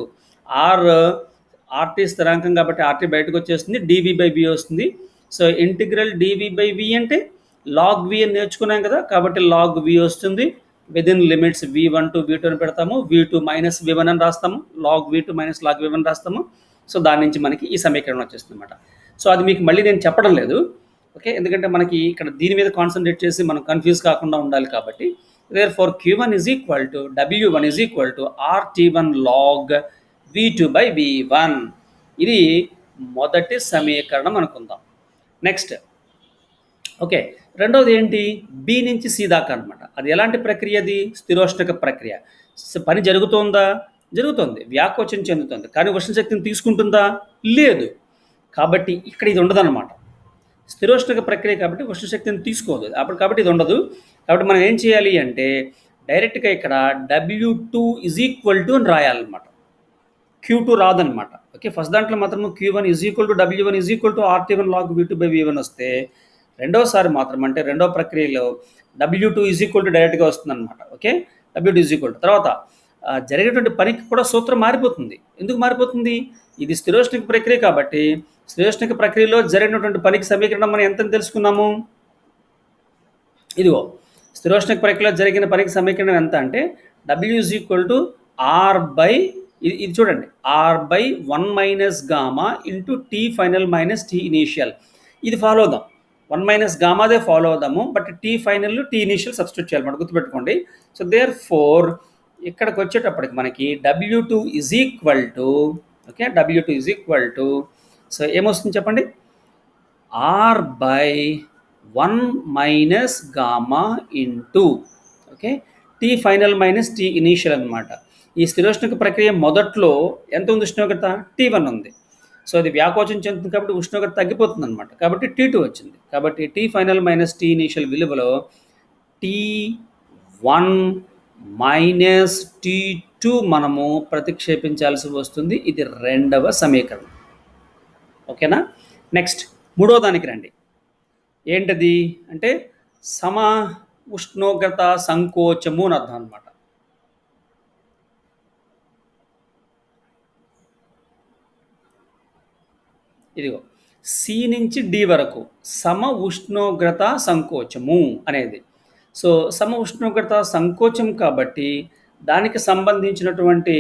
Speaker 1: RT స్థిరాంకం కాబట్టి RT బయటకు వచ్చేస్తుంది, dV బై V వస్తుంది. So, integral dV by V అంటే లాగ్ V అని నేర్చుకున్నాం కదా, కాబట్టి లాగ్ V వస్తుంది. Within limits V1 to V2 అని పెడతాము, V2 మైనస్ V1 అని రాస్తాము, log V2 minus log V1 రాస్తాము. సో, దాని నుంచి మనకి ఈ సమీకరణం వచ్చేస్తుంది అనమాట. సో, అది మీకు మళ్ళీ నేను చెప్పడం లేదు, ఓకే, ఎందుకంటే మనకి ఇక్కడ దీని మీద కాన్సన్ట్రేట్ చేసి మనం కన్ఫ్యూజ్ కాకుండా ఉండాలి. కాబట్టి therefore Q1 is equal to W1 is equal to RT1 log V2 by V1. ఇది మొదటి సమీకరణం అనుకుందాం. నెక్స్ట్, ఓకే, రెండవది ఏంటి, బి నుంచి సి దాకా అనమాట. అది ఎలాంటి ప్రక్రియ? అది స్థిరోష్ణక ప్రక్రియ. పని జరుగుతోందా? జరుగుతుంది, వ్యాకోచం చెందుతుంది. కానీ ఉష్ణశక్తిని తీసుకుంటుందా? లేదు. కాబట్టి ఇక్కడ ఇది ఉండదన్నమాట. స్థిరోష్ణక ప్రక్రియ కాబట్టి ఉష్ణశక్తిని తీసుకోదు. కాబట్టి ఇది ఉండదు. కాబట్టి మనం ఏం చేయాలి అంటే డైరెక్ట్గా ఇక్కడ W2 ఈజ్ ఈక్వల్ టు అని రాయాలన్నమాట. Q2 రాదనమాట. ఓకే, ఫస్ట్ దాంట్లో మాత్రము Q1 is equal to W1 is equal to RT1 log V2 by V1 వస్తే, రెండోసారి మాత్రం అంటే రెండో ప్రక్రియలో W2 ఈజ్ ఈక్వల్ టు డైరెక్ట్గా వస్తుందన్నమాట. Okay, W2 is equal to తర్వాత జరిగేటువంటి పనికి కూడా సూత్రం మారిపోతుంది. ఎందుకు మారిపోతుంది? ఇది స్థిరోష్ణక ప్రక్రియ కాబట్టి స్థిరోష్ణక ప్రక్రియలో జరిగినటువంటి పనికి సమీకరణం మనం ఎంత తెలుసుకున్నాము? ఇదిగో, స్థిరోష్ణక ప్రక్రియలో జరిగిన పనికి సమీకరణం ఎంత అంటే W is equal to R by, ఇది చూడండి, R by 1 minus gamma into T final minus T initial. ఇది ఫాలో అవుదాం, 1 మైనస్ గామాదే ఫాలో అవుదాము, but T final T initial substitute చేయాలి మనం, గుర్తుపెట్టుకోండి. సో, దేర్‌ఫోర్ ఇక్కడికి వచ్చేటప్పటికి మనకి W2 is equal to, okay, W2 is equal to, so ఏమొస్తుంది చెప్పండి, R by 1 minus gamma into, okay, T final minus T initial అనమాట. ఈ స్థిరోష్ణక ప్రక్రియ మొదట్లో ఎంత ఉంది ఉష్ణోగ్రత? T1 ఉంది. సో, అది వ్యాకోచం చెందుతుంది కాబట్టి ఉష్ణోగ్రత తగ్గిపోతుంది అనమాట. కాబట్టి T2 వచ్చింది. కాబట్టి T final minus T initial విలువలో T1 మైనస్ T2 మనము ప్రతిక్షేపించాల్సి వస్తుంది. ఇది రెండవ సమీకరణం. ఓకేనా? నెక్స్ట్, మూడో దానికి రండి. ఏంటది అంటే సమ ఉష్ణోగ్రత సంకోచము అని అర్థం అనమాట. ఇదిగో, సి నుంచి డి వరకు సమ ఉష్ణోగ్రత సంకోచము అనేది. సో, సమ ఉష్ణోగ్రత సంకోచం కాబట్టి దానికి సంబంధించినటువంటి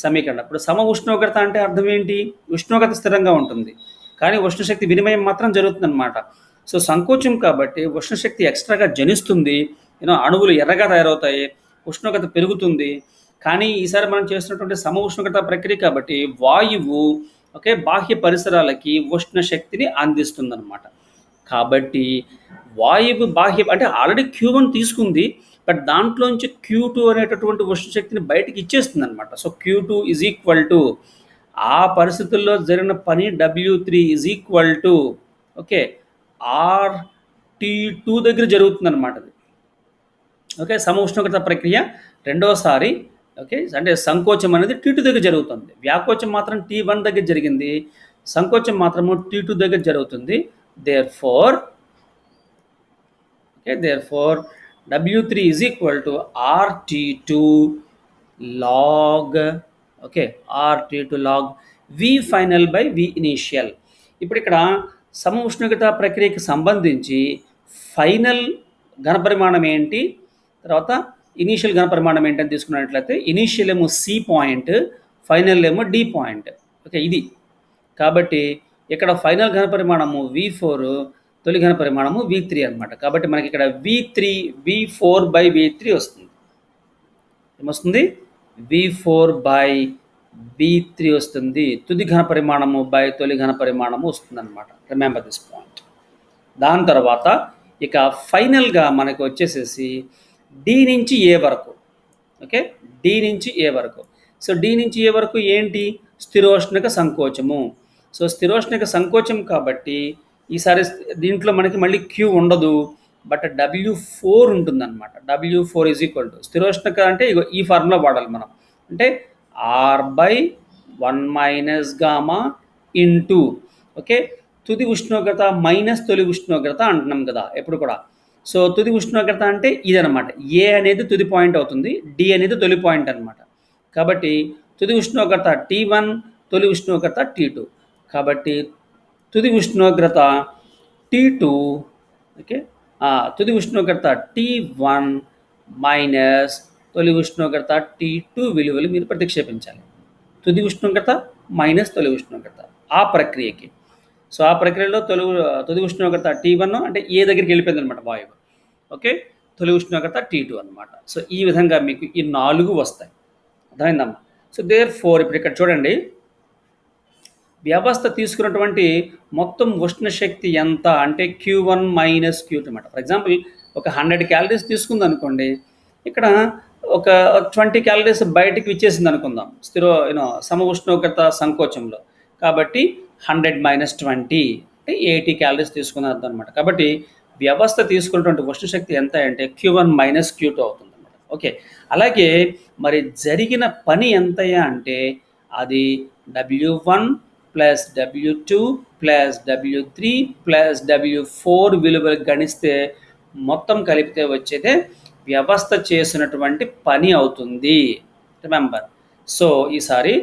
Speaker 1: సమీకరణం. ఇప్పుడు సమ ఉష్ణోగ్రత అంటే అర్థం ఏంటి? ఉష్ణోగ్రత స్థిరంగా ఉంటుంది కానీ ఉష్ణశక్తి వినిమయం మాత్రం జరుగుతుందన్నమాట. సో, సంకోచం కాబట్టి ఉష్ణశక్తి ఎక్స్ట్రాగా జనిస్తుంది, అణువులు ఎర్రగా తయారవుతాయి, ఉష్ణోగ్రత పెరుగుతుంది. కానీ ఈసారి మనం చేస్తున్నటువంటి సమ ఉష్ణోగ్రత ప్రక్రియ కాబట్టి వాయువు బాహ్య పరిసరాలకి ఉష్ణ శక్తిని అందిస్తుందన్నమాట. కాబట్టి వాయువు అంటే ఆల్రెడీ Q1 తీసుకుంది, బట్ దాంట్లోంచి Q2 అనేటటువంటి ఉష్ణ శక్తిని బయటికి ఇచ్చేస్తుంది అనమాట. So Q2 is equal to ఆ పరిస్థితుల్లో జరిగిన పని W3 is equal to RT2 దగ్గర జరుగుతుంది అనమాట. అది సమ ఉష్ణోగ్రత ప్రక్రియ రెండోసారి అంటే సంకోచం అనేది T2 దగ్గర జరుగుతుంది. వ్యాకోచం మాత్రం T1 దగ్గర జరిగింది, సంకోచం మాత్రము T2 దగ్గర జరుగుతుంది. Therefore W3 is equal to RT2 log RT2 log V final by V initial. ఇప్పుడు ఇక్కడ సమ ఉష్ణోగ్రత ప్రక్రియకి సంబంధించి ఫైనల్ ఘనపరిమాణం ఏంటి, తర్వాత ఇనీషియల్ ఘనపరిమాణం ఏంటి అని తీసుకున్నట్లయితే ఇనీషియల్ ఏమో C పాయింట్, ఫైనల్ ఏమో D పాయింట్. ఇది కాబట్టి ఇక్కడ ఫైనల్ ఘనపరిమాణము V4, తొలి ఘనపరిమాణము V3 అనమాట. కాబట్టి మనకి ఇక్కడ V4 by V3 వస్తుంది. ఏమొస్తుంది? V4 by V3 వస్తుంది. తుది ఘనపరిమాణము బై తొలి ఘనపరిమాణము వస్తుంది అనమాట. Remember this point. దాని తర్వాత ఇక ఫైనల్గా మనకు వచ్చేసేసి D నుంచి A వరకు. D నుంచి A వరకు. సో D నుంచి A వరకు ఏంటి? స్థిరోష్ణక సంకోచము. సో స్థిరోష్ణక సంకోచం కాబట్టి ఈసారి దీంట్లో మనకి మళ్ళీ Q ఉండదు, బట్ W4 ఉంటుందన్నమాట. W4 ఈజ్ ఈక్వల్ టు స్థిరోష్ణక అంటే ఈ ఫార్ములా వాడాలి మనం. అంటే R/1 మైనస్ గామా ఇంటూ తుది ఉష్ణోగ్రత మైనస్ తొలి ఉష్ణోగ్రత అంటున్నాం కదా ఎప్పుడు కూడా. సో తుది ఉష్ణోగ్రత అంటే ఇదనమాట. A అనేది తుది పాయింట్ అవుతుంది, D అనేది తొలి పాయింట్ అనమాట. కాబట్టి తుది ఉష్ణోగ్రత T1, తొలి ఉష్ణోగ్రత T2. కాబట్టి తుది ఉష్ణోగ్రత T2 తుది ఉష్ణోగ్రత T1 మైనస్ తొలి ఉష్ణోగ్రత T2 విలువలు మీరు ప్రతిక్షేపించాలి. తుది ఉష్ణోగ్రత మైనస్ తొలి ఉష్ణోగ్రత ఆ ప్రక్రియకి. సో ఆ ప్రక్రియలో తుది ఉష్ణోగ్రత T1 అంటే ఏ దగ్గరికి వెళ్ళిపోయింది అనమాట వాయువు. తొలి ఉష్ణోగ్రత T2 అనమాట. సో ఈ విధంగా మీకు ఈ 4 వస్తాయి. అర్థమైందమ్మా? సో దేర్ఫోర్ ఇప్పుడు ఇక్కడ చూడండి, వ్యవస్థ తీసుకున్నటువంటి మొత్తం ఉష్ణ శక్తి ఎంత అంటే Q1 మైనస్ Q2 అనమాట. ఫర్ ఎగ్జాంపుల్ ఒక 100 క్యాలరీస్ తీసుకుంది అనుకోండి, ఇక్కడ ఒక 20 క్యాలరీస్ బయటికి ఇచ్చేసింది అనుకుందాం సమ ఉష్ణోగ్రత సంకోచంలో. కాబట్టి 100 మైనస్ 20 అంటే 80 క్యాలరీస్ తీసుకున్న అర్థం అనమాట. కాబట్టి వ్యవస్థ తీసుకున్నటువంటి ఉష్ణ శక్తి ఎంత అంటే Q1 మైనస్ Q2 అవుతుంది అనమాట. అలాగే మరి జరిగిన పని ఎంతయ్యా అంటే అది W1 plus W2 plus W3 plus W4 విలువలు గణిస్తే మొత్తం కలిపితే వచ్చేదే వ్యవస్థ చేసినటువంటి పని అవుతుంది. రిమెంబర్. సో ఈసారి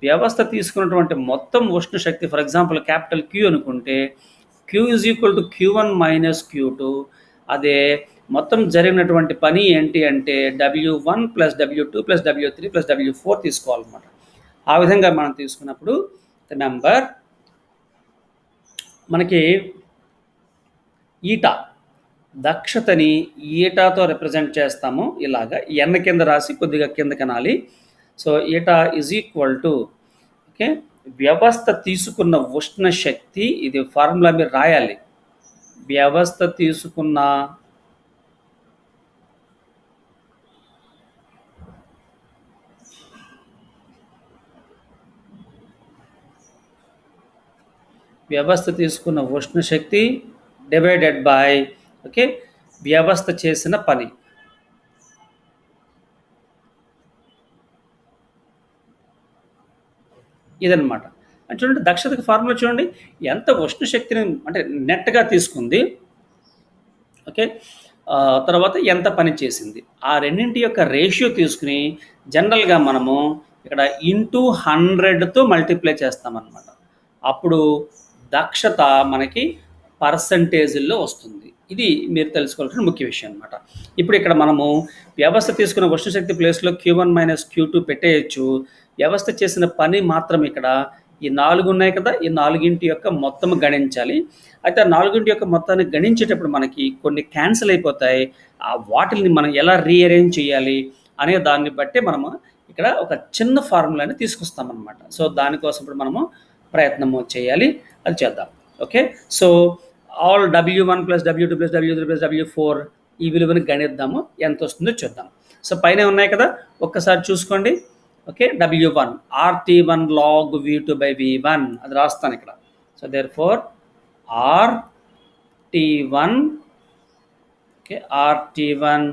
Speaker 1: వ్యవస్థ తీసుకున్నటువంటి మొత్తం ఉష్ణ శక్తి ఫర్ ఎగ్జాంపుల్ క్యాపిటల్ Q అనుకుంటే Q is equal to Q1 minus Q2. అదే మొత్తం జరిగినటువంటి పని ఏంటి అంటే W1 plus W2 plus W3 plus W4 తీసుకోవాలన్నమాట. ఆ విధంగా మనం తీసుకున్నప్పుడు రిమెంబర్ మనకి ఈటా దక్షతని ఈటాతో రిప్రజెంట్ చేస్తాము. ఇలాగా ఎన్న కింద రాసి కొద్దిగా కింద కనాలి. So eta is equal to వ్యవస్థ తీసుకున్న ఉష్ణ శక్తి, ఇది ఫార్ములా మీరు రాయాలి. వ్యవస్థ తీసుకున్న ఉష్ణ శక్తి డివైడెడ్ బై వ్యవస్థ చేసిన పని. ఇదన్నమాట. అంటే చూడండి దక్షతకి ఫార్ములా చూడండి, ఎంత ఉష్ణ శక్తిని అంటే నెట్గా తీసుకుంది, తర్వాత ఎంత పని చేసింది, ఆ రెండింటి యొక్క రేషియో తీసుకుని జనరల్గా మనము ఇక్కడ ఇంటూ 100తో మల్టిప్లై చేస్తామన్నమాట. అప్పుడు దక్షత మనకి పర్సంటేజ్లో వస్తుంది. ఇది మీరు తెలుసుకోవాల్సిన ముఖ్య విషయం అనమాట. ఇప్పుడు ఇక్కడ మనము వ్యవస్థ తీసుకున్న ఉష్ణశక్తి ప్లేస్లో Q1 మైనస్ Q2 పెట్టేయచ్చు. వ్యవస్థ చేసిన పని మాత్రం ఇక్కడ ఈ 4 ఉన్నాయి కదా, ఈ 4 యొక్క మొత్తం గణించాలి. అయితే ఆ 4 యొక్క మొత్తాన్ని గణించేటప్పుడు మనకి కొన్ని క్యాన్సిల్ అయిపోతాయి. వాటిల్ని మనం ఎలా రీఅరేంజ్ చేయాలి అనే దాన్ని బట్టి మనము ఇక్కడ ఒక చిన్న ఫార్ములాని తీసుకొస్తామన్నమాట. సో దానికోసం ఇప్పుడు మనము ప్రయత్నము చేయాలి, అది చేద్దాం. Okay, so all W1 plus W2 plus W3 plus W4 ఈ విలువని గణిద్దాము, ఎంత వస్తుందో చూద్దాం. సో పైన ఉన్నాయి కదా, ఒక్కసారి చూసుకోండి. Okay, W1 RT1 log V2 by V1 అది రాస్తాను ఇక్కడ. So therefore RT1 okay RT1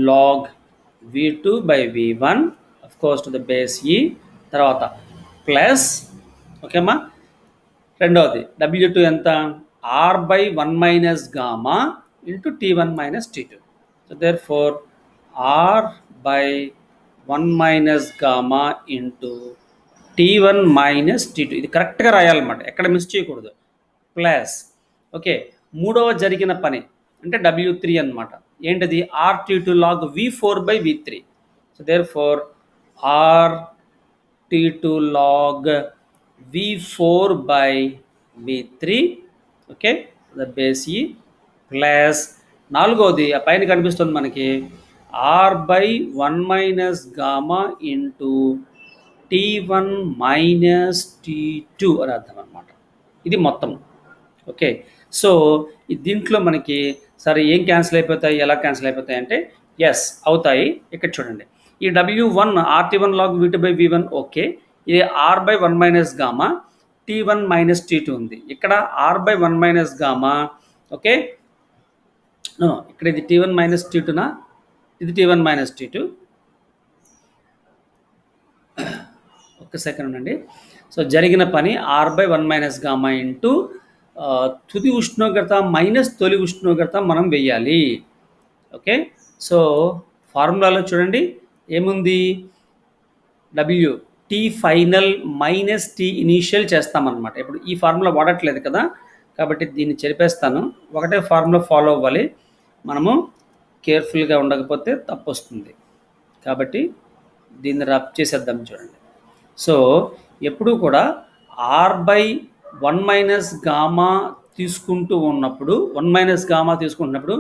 Speaker 1: log V2 by V1 of course to the base E, తర్వాత ప్లస్ ఓకేమ్మా రెండవది W2 ఎంత R by 1 minus gamma into T1 minus T2. So therefore R by 1 minus gamma into T1 minus T2 ఇది కరెక్ట్గా రాయాలన్నమాట, ఎక్కడ miss చేయకూడదు. Plus okay మూడవ జరిగిన పని అంటే W3 అనమాట, ఏంటది RT2 log V4 by V3. So therefore RT2 log V4 by V3 okay the base ఈ ప్లస్ నాలుగవది ఆ పైన కనిపిస్తుంది మనకి R by 1 minus gamma into T1 minus T2 అని అర్థం అనమాట. ఇది మొత్తం. ఓకే, సో దీంట్లో మనకి సరే ఏం క్యాన్సిల్ అయిపోతాయి, ఎలా క్యాన్సిల్ అయిపోతాయి అంటే ఎస్ అవుతాయి. ఇక్కడ చూడండి, ఈ W1 RT1 log V2 by V1 okay, ఇది R by 1 minus gamma T1 minus T2 ఉంది. ఇక్కడ R by 1 minus gamma okay ఇక్కడ ఇది T1 minus T2నా, ఇది T1 minus T2. ఒక్క సెకండ్ ఉండండి. సో జరిగిన పని R by 1 minus gamma into తుది ఉష్ణోగ్రత మైనస్ తొలి ఉష్ణోగ్రత మనం వెయ్యాలి. ఓకే, సో ఫార్ములాలో చూడండి ఏముంది, W T final minus T initial చేస్తామన్నమాట. ఇప్పుడు ఈ ఫార్ములా వాడట్లేదు కదా, కాబట్టి దీన్ని చెరిపేస్తాను. ఒకటే ఫార్ములా ఫాలో అవ్వాలి, మనము కేర్ఫుల్గా ఉండకపోతే తప్పు వస్తుంది. కాబట్టి దీన్ని రబ్ చేసేద్దాం చూడండి. సో ఎప్పుడు కూడా R by 1 minus gamma తీసుకుంటూ ఉన్నప్పుడు 1 minus gamma తీసుకుంటున్నప్పుడు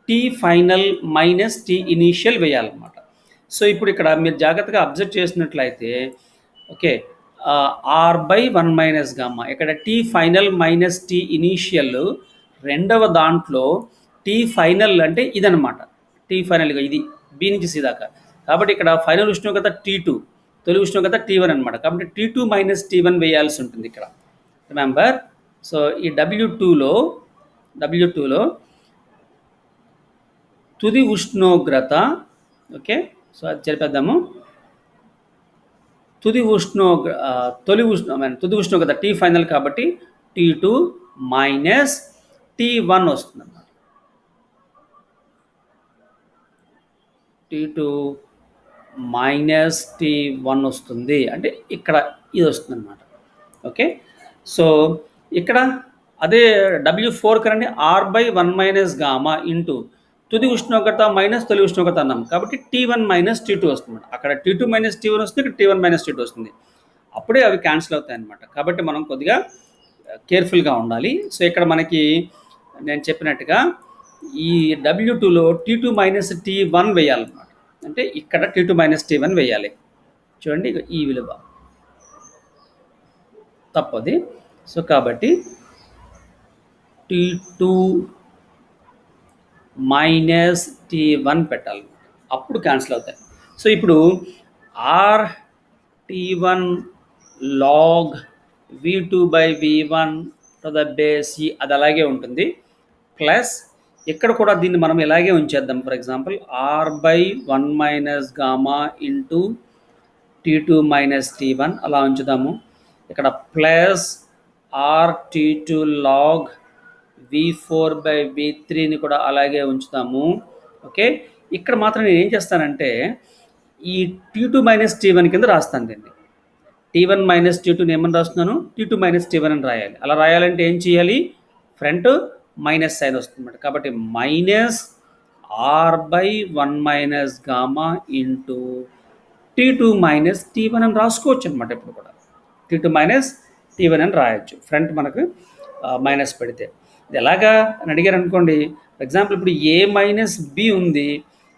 Speaker 1: T final minus T initial వేయాలన్నమాట. సో ఇప్పుడు ఇక్కడ మీరు జాగ్రత్తగా అబ్జర్వ్ చేసినట్లయితే okay R by 1 minus gamma ఇక్కడ T final minus T initial రెండవ దాంట్లో T ఫైనల్ అంటే ఇదనమాట, T ఫైనల్గా ఇది B నుంచి C దాకా. కాబట్టి ఇక్కడ ఫైనల్ ఉష్ణోగ్రత T2, తొలి ఉష్ణోగ్రత T1 అనమాట. కాబట్టి T2 మైనస్ T1 వేయాల్సి ఉంటుంది ఇక్కడ, రిమెంబర్. సో ఈ W2లో తుది ఉష్ణోగ్రత ఓకే, సో అది చెప్పేద్దాము. తుది ఉష్ణోగ్రత T ఫైనల్ కాబట్టి T2 మైనస్ T1 వస్తుంది అన్నమాట. T2 మైనస్ T1 వస్తుంది అంటే ఇక్కడ ఇది వస్తుంది అనమాట. ఓకే, సో ఇక్కడ అదే W4 కరండి R by 1 minus gamma into తుది ఉష్ణోగ్రత మైనస్ తొలి ఉష్ణోగ్రత అన్నాం కాబట్టి T1 మైనస్ T2 వస్తుంది. అక్కడ T2 మైనస్ T1 వస్తుంది, ఇక్కడ T1 మైనస్ T2 వస్తుంది. అప్పుడే అవి క్యాన్సిల్ అవుతాయి అన్నమాట. కాబట్టి మనం కొద్దిగా కేర్ఫుల్గా ఉండాలి. సో ఇక్కడ మనకి నేను చెప్పినట్టుగా ఈ W2లో T2 మైనస్ T1 వేయాలన్నమాట, అంటే ఇక్కడ T2 మైనస్ T1 వేయాలి. చూడండి ఈ విలువ తప్పది. సో కాబట్టి T2 మైనస్ T1 పెట్టాలి, అప్పుడు క్యాన్సిల్ అవుతాయి. సో ఇప్పుడు RT1 log V2 by V1 to the base E అది అలాగే ఉంటుంది. ప్లస్ ఇక్కడ కూడా దీన్ని మనం ఇలాగే ఉంచేద్దాం. For example R by 1 minus gamma into T2 minus T1 అలా ఉంచుదాము. ఇక్కడ plus RT2 log V4 by V3ని కూడా అలాగే ఉంచుతాము. ఓకే, ఇక్కడ మాత్రం నేను ఏం చేస్తానంటే ఈ T2 మైనస్ T1 కింద రాస్తాను దీన్ని. T1 మైనస్ T2 ఏమని రాస్తున్నాను, T2 మైనస్ T1 అని రాయాలి. అలా రాయాలంటే ఏం చేయాలి, ఫ్రంట్ మైనస్ సైన్ వస్తుంది. కాబట్టి minus R by 1 minus gamma into T2 minus T1 అని రాసుకోవచ్చు అనమాట ఇప్పుడు కూడా. T2 మైనస్ T1 అని రాయొచ్చు. ఫ్రంట్ మనకు మైనస్ పెడితే ఇది ఎలాగా అని అడిగారు అనుకోండి. ఫర్ ఎగ్జాంపుల్ ఇప్పుడు A మైనస్ B ఉంది.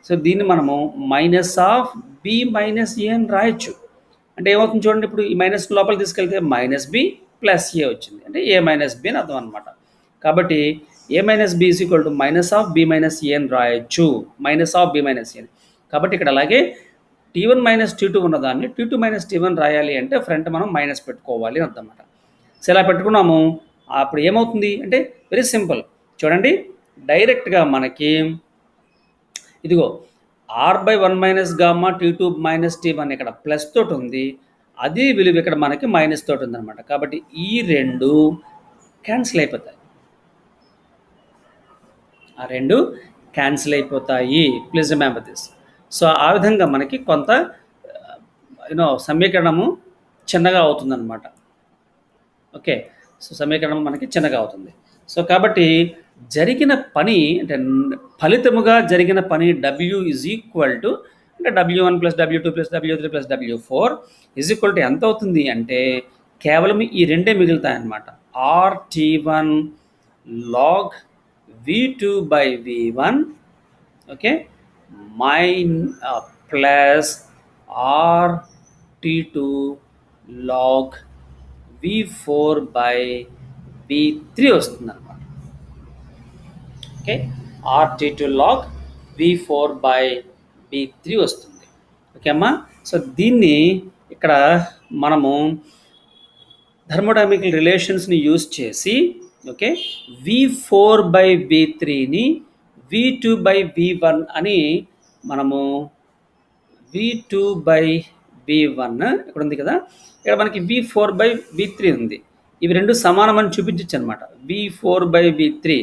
Speaker 1: సో దీన్ని మనము minus of B minus A అని రాయొచ్చు. అంటే ఏమవుతుంది చూడండి, ఇప్పుడు ఈ మైనస్ లోపల తీసుకెళ్తే మైనస్ బి ప్లస్ ఏ వచ్చింది, అంటే ఏ మైనస్ బి అని అర్థం అనమాట. కాబట్టి A minus B is equal to minus of B minus A అని రాయొచ్చు, minus of B minus A అని. కాబట్టి ఇక్కడ అలాగే T1 మైనస్ T2 ఉన్నదాన్ని T2 మైనస్ T1 రాయాలి అంటే ఫ్రంట్ మనం మైనస్ పెట్టుకోవాలి అని అర్థం అన్నమాట. సో ఇలా పెట్టుకున్నాము. అప్పుడు ఏమవుతుంది అంటే వెరీ సింపుల్ చూడండి, డైరెక్ట్గా మనకి ఇదిగో R/1 minus gamma T2 minus T1 ఇక్కడ ప్లస్ తోటి ఉంది, అది విలువ ఇక్కడ మనకి మైనస్ తోటి ఉందన్నమాట. కాబట్టి ఈ రెండు క్యాన్సిల్ అయిపోతాయి, ఆ రెండు క్యాన్సిల్ అయిపోతాయి. Please remember this. సో ఆ విధంగా మనకి కొంత సమీకరణము చిన్నగా అవుతుందన్నమాట. ఓకే, సో సమీకరణం మనకి చిన్నగా అవుతుంది. సో కాబట్టి జరిగిన పని అంటే ఫలితముగా జరిగిన పని W ఈజ్ ఈక్వల్ టు అంటే W1 plus W2 plus W3 plus W4 is equal to ఎంత అవుతుంది అంటే కేవలం ఈ రెండే మిగులుతాయన్నమాట. RT1 log V2 by V1 okay plus RT2 log V4 by V3 వస్తుంది అనమాట. Okay, RT2 log V4 by V3 వస్తుంది. ఓకే అమ్మా. సో దీన్ని ఇక్కడ మనము థర్మోడైనమికల్ రిలేషన్స్ని యూజ్ చేసి okay V4 by V3ని V2 by V1 అని మనము V2 by V1 ఇక్కడ ఉంది కదా, ఇక్కడ మనకి V4 by V3 ఉంది. ఇవి రెండు సమానమని చూపించచ్చు అనమాట. V4 by V3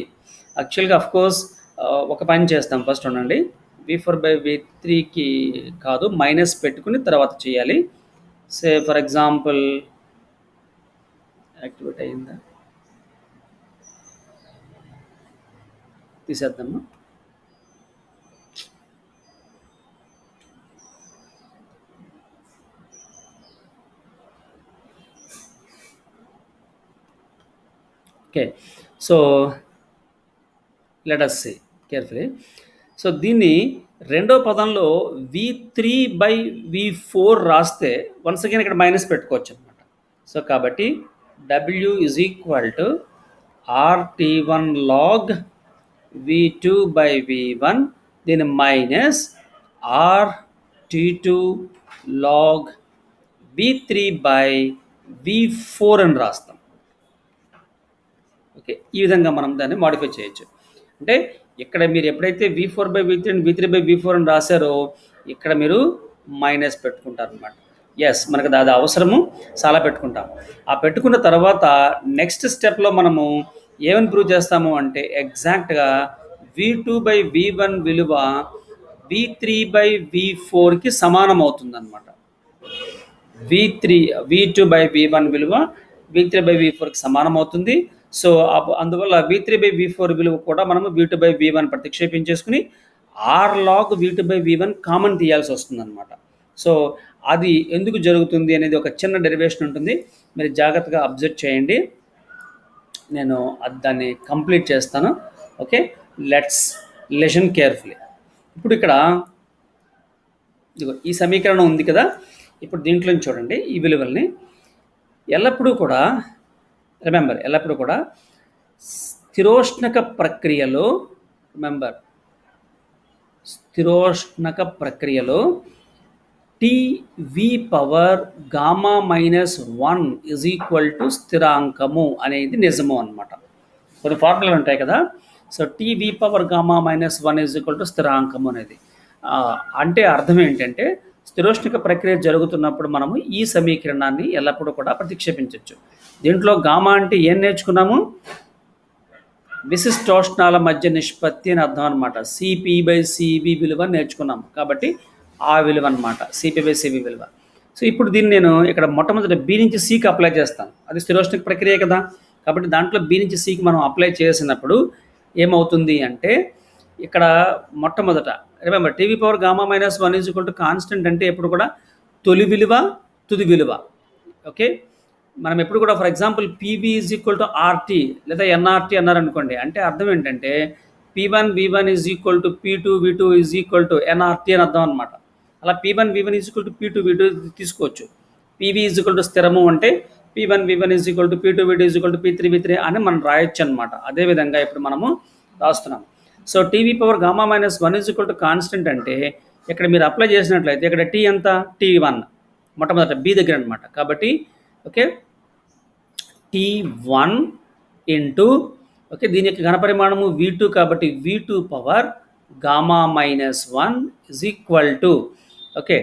Speaker 1: యాక్చువల్గా అఫ్కోర్స్ ఒక పని చేస్తాం, ఫస్ట్ ఉండండి. V4 by V3కి కాదు, మైనస్ పెట్టుకుని తర్వాత చేయాలి. సే ఫర్ ఎగ్జాంపుల్ యాక్టివేట్ అయిందా, తీసేద్దాము. Okay, so let us see carefully. So దీన్ని రెండో పదంలో V3 by V4 రాస్తే వన్స్ అగైన్ ఇక్కడ మైనస్ పెట్టుకోవచ్చు అనమాట. సో కాబట్టి W is equal to RT1 log V2 by V1 దీని minus RT2 log V3 by V4 అని రాస్తాం. ఓకే, ఈ విధంగా మనం దాన్ని మాడిఫై చేయొచ్చు. అంటే ఇక్కడ మీరు ఎప్పుడైతే V4 by V3 and V3 by V4 అని రాశారో ఇక్కడ మీరు మైనస్ పెట్టుకుంటారు అనమాట. ఎస్, మనకు అది అవసరము, చాలా పెట్టుకుంటాం. ఆ పెట్టుకున్న తర్వాత నెక్స్ట్ స్టెప్లో మనము ఏమని ప్రూవ్ చేస్తాము అంటే ఎగ్జాక్ట్గా V2 by V1 విలువ V3 by V4కి సమానం అవుతుందన్నమాట. V2 by V1 విలువ V3 by V4కి సమానం అవుతుంది. సో అందువల్ల V3 by V4 విలువ కూడా మనము V2 by V1 ప్రతిక్షేపించేసుకుని R log V2 by V1 common తీయాల్సి వస్తుంది అనమాట. సో అది ఎందుకు జరుగుతుంది అనేది ఒక చిన్న డెరివేషన్ ఉంటుంది, మీరు జాగ్రత్తగా అబ్జర్వ్ చేయండి. నేను దాన్ని కంప్లీట్ చేస్తాను. Okay, let's listen carefully. ఇప్పుడు ఇక్కడ ఈ సమీకరణం ఉంది కదా, ఇప్పుడు దీంట్లో చూడండి ఈ విలువల్ని ఎల్లప్పుడూ కూడా స్థిరోష్ణక ప్రక్రియలో TV power gamma minus 1 is equal to స్థిరాంకము అనేది నిజము అనమాట. కొన్ని ఫార్ములాలు ఉంటాయి కదా. So TV power gamma minus 1 is equal to స్థిరాంకము అనేది అంటే అర్థం ఏంటంటే స్థిరోష్ణిక ప్రక్రియ జరుగుతున్నప్పుడు మనము ఈ సమీకరణాన్ని ఎల్లప్పుడూ కూడా ప్రతిక్షేపించవచ్చు. దీంట్లో గామా అంటే ఏం నేర్చుకున్నాము, విశిష్టోష్ణాల మధ్య నిష్పత్తి అని అర్థం అనమాట. CP/CV విలువ నేర్చుకున్నాము, కాబట్టి ఆ విలువ అనమాట CP/CV విలువ. సో ఇప్పుడు దీన్ని నేను ఇక్కడ మొట్టమొదటి B నుంచి Cకి అప్లై చేస్తాను, అది స్థిరోష్ణిక ప్రక్రియ కదా. కాబట్టి దాంట్లో B నుంచి Cకి మనం అప్లై చేసినప్పుడు ఏమవుతుంది అంటే ఇక్కడ మొట్టమొదట remember TV power gamma minus 1 is equal to constant అంటే ఎప్పుడు కూడా తొలి విలువ తుది విలువ. ఓకే, మనం ఎప్పుడు కూడా for example PV is equal to RT లేదా ఎన్ఆర్టీ అన్నారనుకోండి, అంటే అర్థం ఏంటంటే P V1 is equal to P V2 is equal to NRT అని అర్థం అనమాట. అలా P V1 is equal to P V2 తీసుకోవచ్చు. పీవీ ఈజ్ ఈక్వల్ టు స్థిరము అంటే P V1 is equal to P V2 is equal to P V3 అని మనం రాయొచ్చు అనమాట. అదేవిధంగా ఇప్పుడు మనము రాస్తున్నాం. So TV power gamma minus 1 is equal to constant అంటే ఇక్కడ మీరు అప్లై చేసినట్లయితే ఇక్కడ టీ ఎంత, T1 మొట్టమొదట బి దగ్గర అనమాట. కాబట్టి ఓకే, T1 ఇంటూ ఓకే దీని యొక్క ఘనపరిమాణము V2 కాబట్టి V2 power gamma minus 1 is equal to okay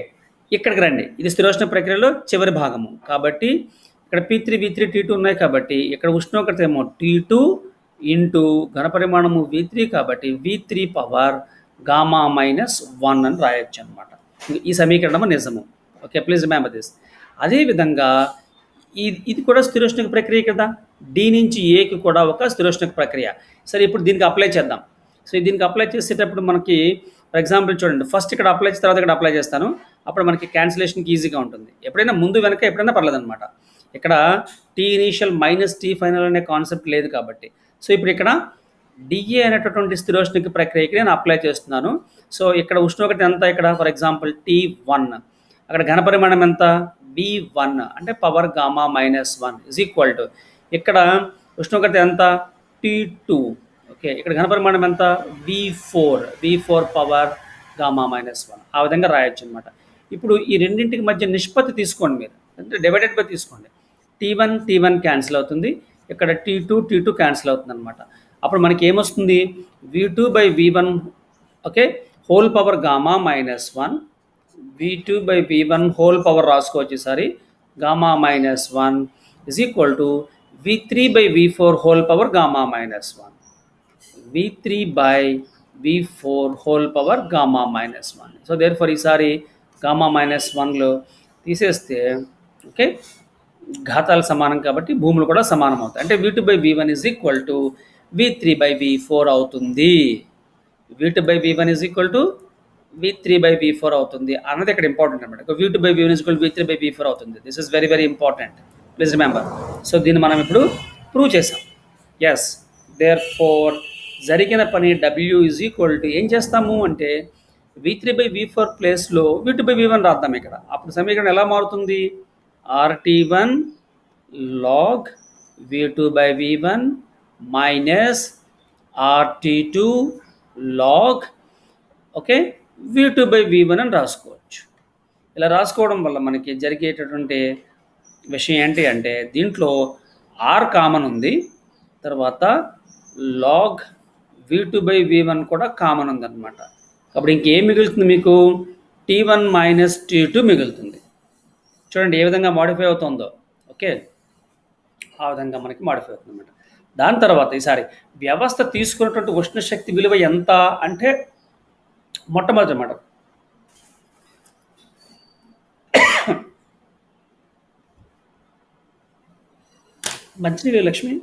Speaker 1: ఇక్కడికి రండి, ఇది స్థిరోష్ణ ప్రక్రియలో చివరి భాగము. కాబట్టి ఇక్కడ P3 V3 T2 ఉన్నాయి కాబట్టి ఇక్కడ ఉష్ణోగ్రత ఏమో T2 ఇంటూ ఘనపరిమాణము V3 కాబట్టి V3 పవర్ గామా మైనస్ 1 అని రాయొచ్చు అనమాట. ఈ సమీకరణము నిజము. Okay, please remember this. అదేవిధంగా ఇది కూడా స్థిరోష్ణక ప్రక్రియ కదా, డి నుంచి ఏకి కూడా ఒక స్థిరోష్ణక ప్రక్రియ. సరే, ఇప్పుడు దీనికి అప్లై చేద్దాం. సో దీనికి అప్లై చేసేటప్పుడు మనకి ఫర్ ఎగ్జాంపుల్ చూడండి, ఫస్ట్ ఇక్కడ అప్లై చేసిన తర్వాత ఇక్కడ అప్లై చేస్తాను, అప్పుడు మనకి క్యాన్సిలేషన్కి ఈజీగా ఉంటుంది. ఎప్పుడైనా ముందు వెనక ఎప్పుడైనా పర్లేదు అనమాట. ఇక్కడ T initial minus T final అనే కాన్సెప్ట్ లేదు కాబట్టి. సో ఇప్పుడు ఇక్కడ డిఏ అనేటటువంటి స్థిరోష్ణక ప్రక్రియకి నేను అప్లై చేస్తున్నాను. సో ఇక్కడ ఉష్ణోగ్రత ఎంత, ఇక్కడ ఫర్ ఎగ్జాంపుల్ T1, అక్కడ ఘనపరిమాణం ఎంత V1 అంటే power gamma minus 1 is equal to ఇక్కడ ఉష్ణోగ్రత ఎంత T2. ఓకే, ఇక్కడ ఘనపరిమాణం ఎంత V4 పవర్ గామా మైనస్ 1. ఆ విధంగా రాయొచ్చు అనమాట. ఇప్పుడు ఈ రెండింటికి మధ్య నిష్పత్తి తీసుకోండి మీరు, అంటే డివైడెడ్ బై తీసుకోండి. T1 క్యాన్సిల్ అవుతుంది, ఇక్కడ T2 క్యాన్సిల్ అవుతుంది అనమాట. అప్పుడు మనకి ఏమొస్తుంది, V2 by V1 okay whole power gamma minus 1, V2 by V1 whole power రాసుకోవచ్చు ఈసారి gamma minus 1 is equal to V3 by V4 whole power gamma minus 1, V3 by V4 whole power gamma minus 1. So therefore ఈసారి gamma minus 1లో తీసేస్తే okay ఘాతాలు సమానం కాబట్టి భూములు కూడా సమానం అవుతాయి. అంటే V2 by V1 is equal to V3 by V4 అవుతుంది. V2 by V1 is equal to V3 by V4 అవుతుంది అన్నది ఇక్కడ ఇంపార్టెంట్ అనమాట. V2 by V1 is equal to V3 by V4 అవుతుంది. This is very very important, please remember. So దీన్ని మనం ఇప్పుడు prove చేసాం. ఎస్, దేర్ ఫోర్ జరిగిన పని W ఈజ్ ఈక్వల్ టు ఏం చేస్తాము అంటే V3 బై V4 ప్లేస్లో V2 బై V1 రాద్దాం ఇక్కడ. అప్పుడు సమీకరణం ఎలా మారుతుంది, RT1 log V2 by V1 minus RT2 log okay V2 by V1 అని రాసుకోవచ్చు. ఇలా రాసుకోవడం వల్ల మనకి జరిగేటటువంటి విషయం ఏంటి అంటే దీంట్లో R కామన్ ఉంది, తర్వాత log V2 బై V1 కూడా కామన్ ఉందన్నమాట. కాబట్టి ఇంకేం మిగులుతుంది మీకు, T1 మైనస్ T2 మిగులుతుంది. చూడండి ఏ విధంగా మాడిఫై అవుతుందో. ఓకే, ఆ విధంగా మనకి మాడిఫై అవుతుంది అనమాట. దాని తర్వాత ఈసారి వ్యవస్థ తీసుకున్నటువంటి ఉష్ణశక్తి విలువ ఎంత అంటే మొట్టమొదటి మాట మంచినీళ్ళు లక్ష్మి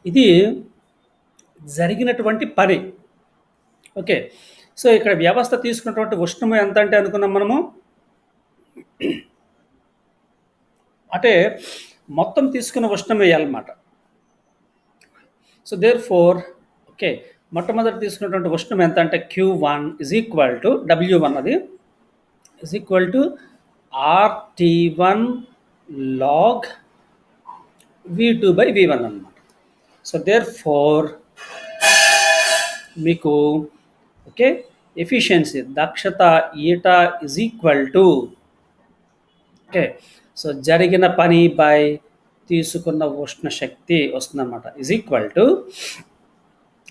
Speaker 1: ఇది జరిగినటువంటి పని. ఓకే, సో ఇక్కడ వ్యవస్థ తీసుకున్నటువంటి ఉష్ణము ఎంత అంటే అనుకున్నాం మనము, అంటే మొత్తం తీసుకున్న ఉష్ణం వేయాలన్నమాట. సో దేర్ ఫోర్ ఓకే మొట్టమొదటి తీసుకున్నటువంటి ఉష్ణం ఎంత అంటే Q1 is equal to W1 అది is equal to RT1 log V2 by V1 అన్నమాట. సో దేర్ ఫోర్ మీకు ఓకే ఎఫిషియన్సీ దక్షత eta is equal to okay so జరిగిన పని బై తీసుకున్న ఉష్ణ శక్తి వస్తుందన్నమాట ఇజ్ ఈక్వల్ టు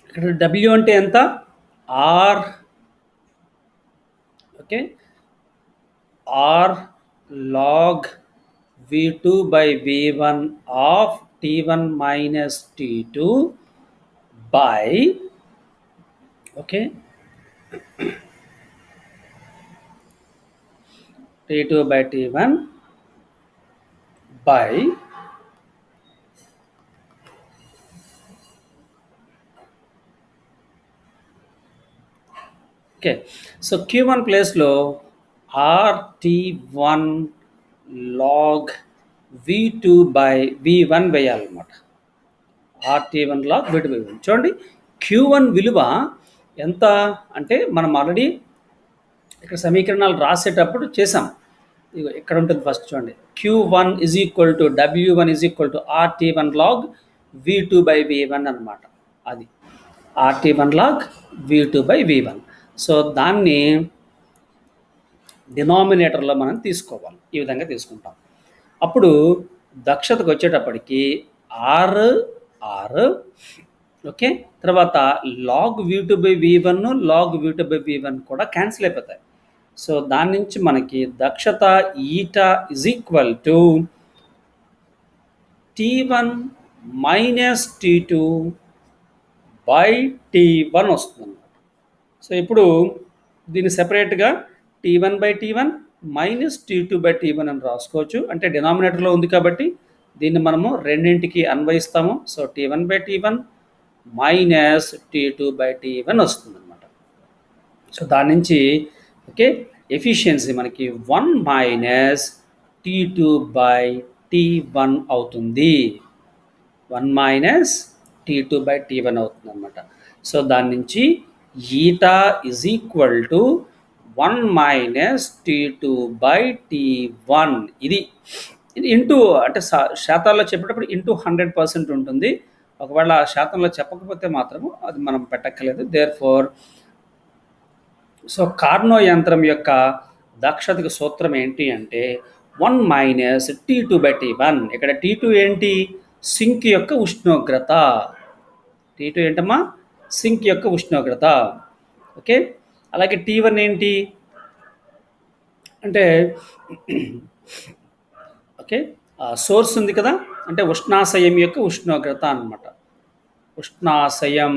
Speaker 1: ఇక్కడ W అంటే ఎంత r okay r log v2 by v1 of t1 minus t2 by okay t2 by t1 by okay so q1 place లో rt1 log v2 by v1 వేయాలన్నమాట. rt1 log v2 by v1 చూడండి q1 విలువ ఎంత అంటే మనం already ఇక్కడ సమీకరణాలు రాసేటప్పుడు చేసాం. ఇగో ఇక్కడ ఉంటుంది ఫస్ట్ చూడండి q1 is equal to w1 is equal to rt1 log v2 by v1 అనమాట. అది rt1 log v2 by v1. So దాన్ని డినామినేటర్లో మనం తీసుకోవాలి. ఈ విధంగా తీసుకుంటాం. అప్పుడు దక్షతకు వచ్చేటప్పటికి ఆర్ ఓకే తర్వాత log v2 by v1 log v2 by v1 కూడా క్యాన్సిల్ అయిపోతాయి. సో దాని నుంచి మనకి దక్షత eta is equal to t1 minus t2 by t1 వస్తుంది. సో ఇప్పుడు దీన్ని సెపరేట్గా t1 by t1 minus t2 by t1 అని రాసుకోవచ్చు. అంటే డినామినేటర్లో ఉంది కాబట్టి దీన్ని మనము రెండింటికి అన్వయిస్తాము. So t1 by t1 minus t2 by t1 వస్తుంది అనమాట. సో దాని నుంచి ఓకే ఎఫిషియన్సీ మనకి 1 మైనస్ t2 బై t1 అవుతుంది. 1 మైనస్ t2 బై t1 అవుతుంది అనమాట. సో దాని నుంచి eta is equal to 1 minus t2 by t1 ఇది ఇంటూ అంటే శాతాల్లో చెప్పేటప్పుడు ఇంటూ 100% ఉంటుంది. ఒకవేళ శాతంలో చెప్పకపోతే మాత్రము అది మనం పెట్టక్కర్లేదు. దేర్ ఫోర్ సో కార్నో యంత్రం యొక్క దక్షతకు సూత్రం ఏంటి అంటే 1 మైనస్ t2 బై t1. ఇక్కడ t2 ఏంటి సింక్ యొక్క ఉష్ణోగ్రత. t2 ఏంటమ్మా సింక్ యొక్క ఉష్ణోగ్రత. ఓకే అలాగే t1 ఏంటి అంటే ఓకే సోర్స్ ఉంది కదా అంటే ఉష్ణాశయం యొక్క ఉష్ణోగ్రత అన్నమాట. ఉష్ణాశయం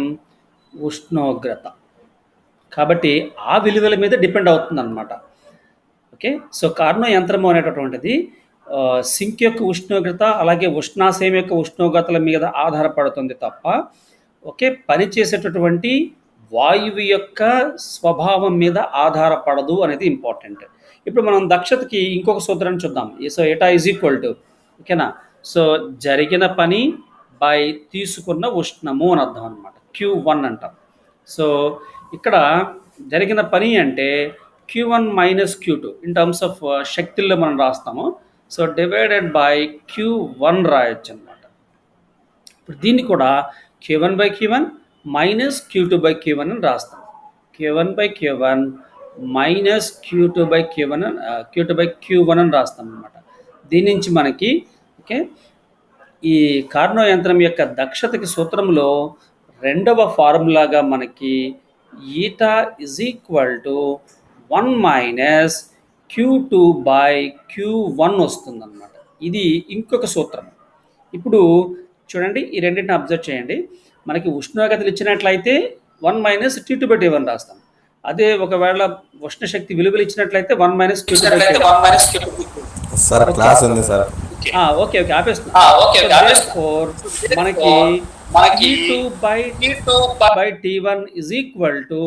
Speaker 1: ఉష్ణోగ్రత కాబట్టి ఆ విలువల మీద డిపెండ్ అవుతుంది అనమాట. ఓకే సో కార్నో యంత్రము అనేటటువంటిది సింక్ యొక్క ఉష్ణోగ్రత అలాగే ఉష్ణాశయం యొక్క ఉష్ణోగ్రతల మీద ఆధారపడుతుంది తప్ప ఓకే పనిచేసేటటువంటి వాయువు యొక్క స్వభావం మీద ఆధారపడదు అనేది ఇంపార్టెంట్. ఇప్పుడు మనం దక్షతకి ఇంకొక సూత్రాన్ని చూద్దాం. సో ఏటా ఈజ్ ఈక్వల్ టు ఓకేనా సో జరిగిన పని బై తీసుకున్న ఉష్ణము అని అర్థం అనమాట. q1 అంటాం. సో ఇక్కడ జరిగిన పని అంటే q1 minus q2 in terms of శక్తుల్లో మనం రాస్తాము. సో డివైడెడ్ బై q1 రాయొచ్చు అనమాట. ఇప్పుడు దీన్ని కూడా q1 by q1 minus q2 by q1 అని రాస్తాం. q1 by q1 minus q2 by q1 q2 by q1 అని రాస్తాం అనమాట. దీని నుంచి మనకి ఓకే ఈ కార్నో యంత్రం యొక్క దక్షతకి సూత్రంలో రెండవ ఫార్ములాగా మనకి eta is equal to 1 minus q2 by q1 వస్తుందన్నమాట. ఇది ఇంకొక సూత్రం. ఇప్పుడు చూడండి ఈ రెండింటిని అబ్జర్వ్ చేయండి. మనకి ఉష్ణోగ్రతలు ఇచ్చినట్లయితే 1 మైనస్ t2 బై t1 రాస్తాం. అదే ఒకవేళ ఉష్ణశక్తి విలువలు ఇచ్చినట్లయితే 1 minus q2 by t1.
Speaker 2: Sir class ఉంది సార్.
Speaker 1: ఓకే ఓకే ఆపేస్తున్నా. మనకి t2 by t1 is equal to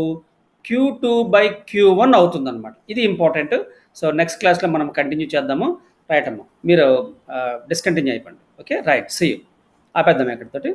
Speaker 1: q2 by q1 అవుతుంది అనమాట. ఇది ఇంపార్టెంట్. సో నెక్స్ట్ క్లాస్లో మనం కంటిన్యూ చేద్దాము. రైట్ అమ్మా మీరు డిస్కంటిన్యూ అయిపోండి. Okay right see you. ఆపేద్దాం ఎక్కడితోటి.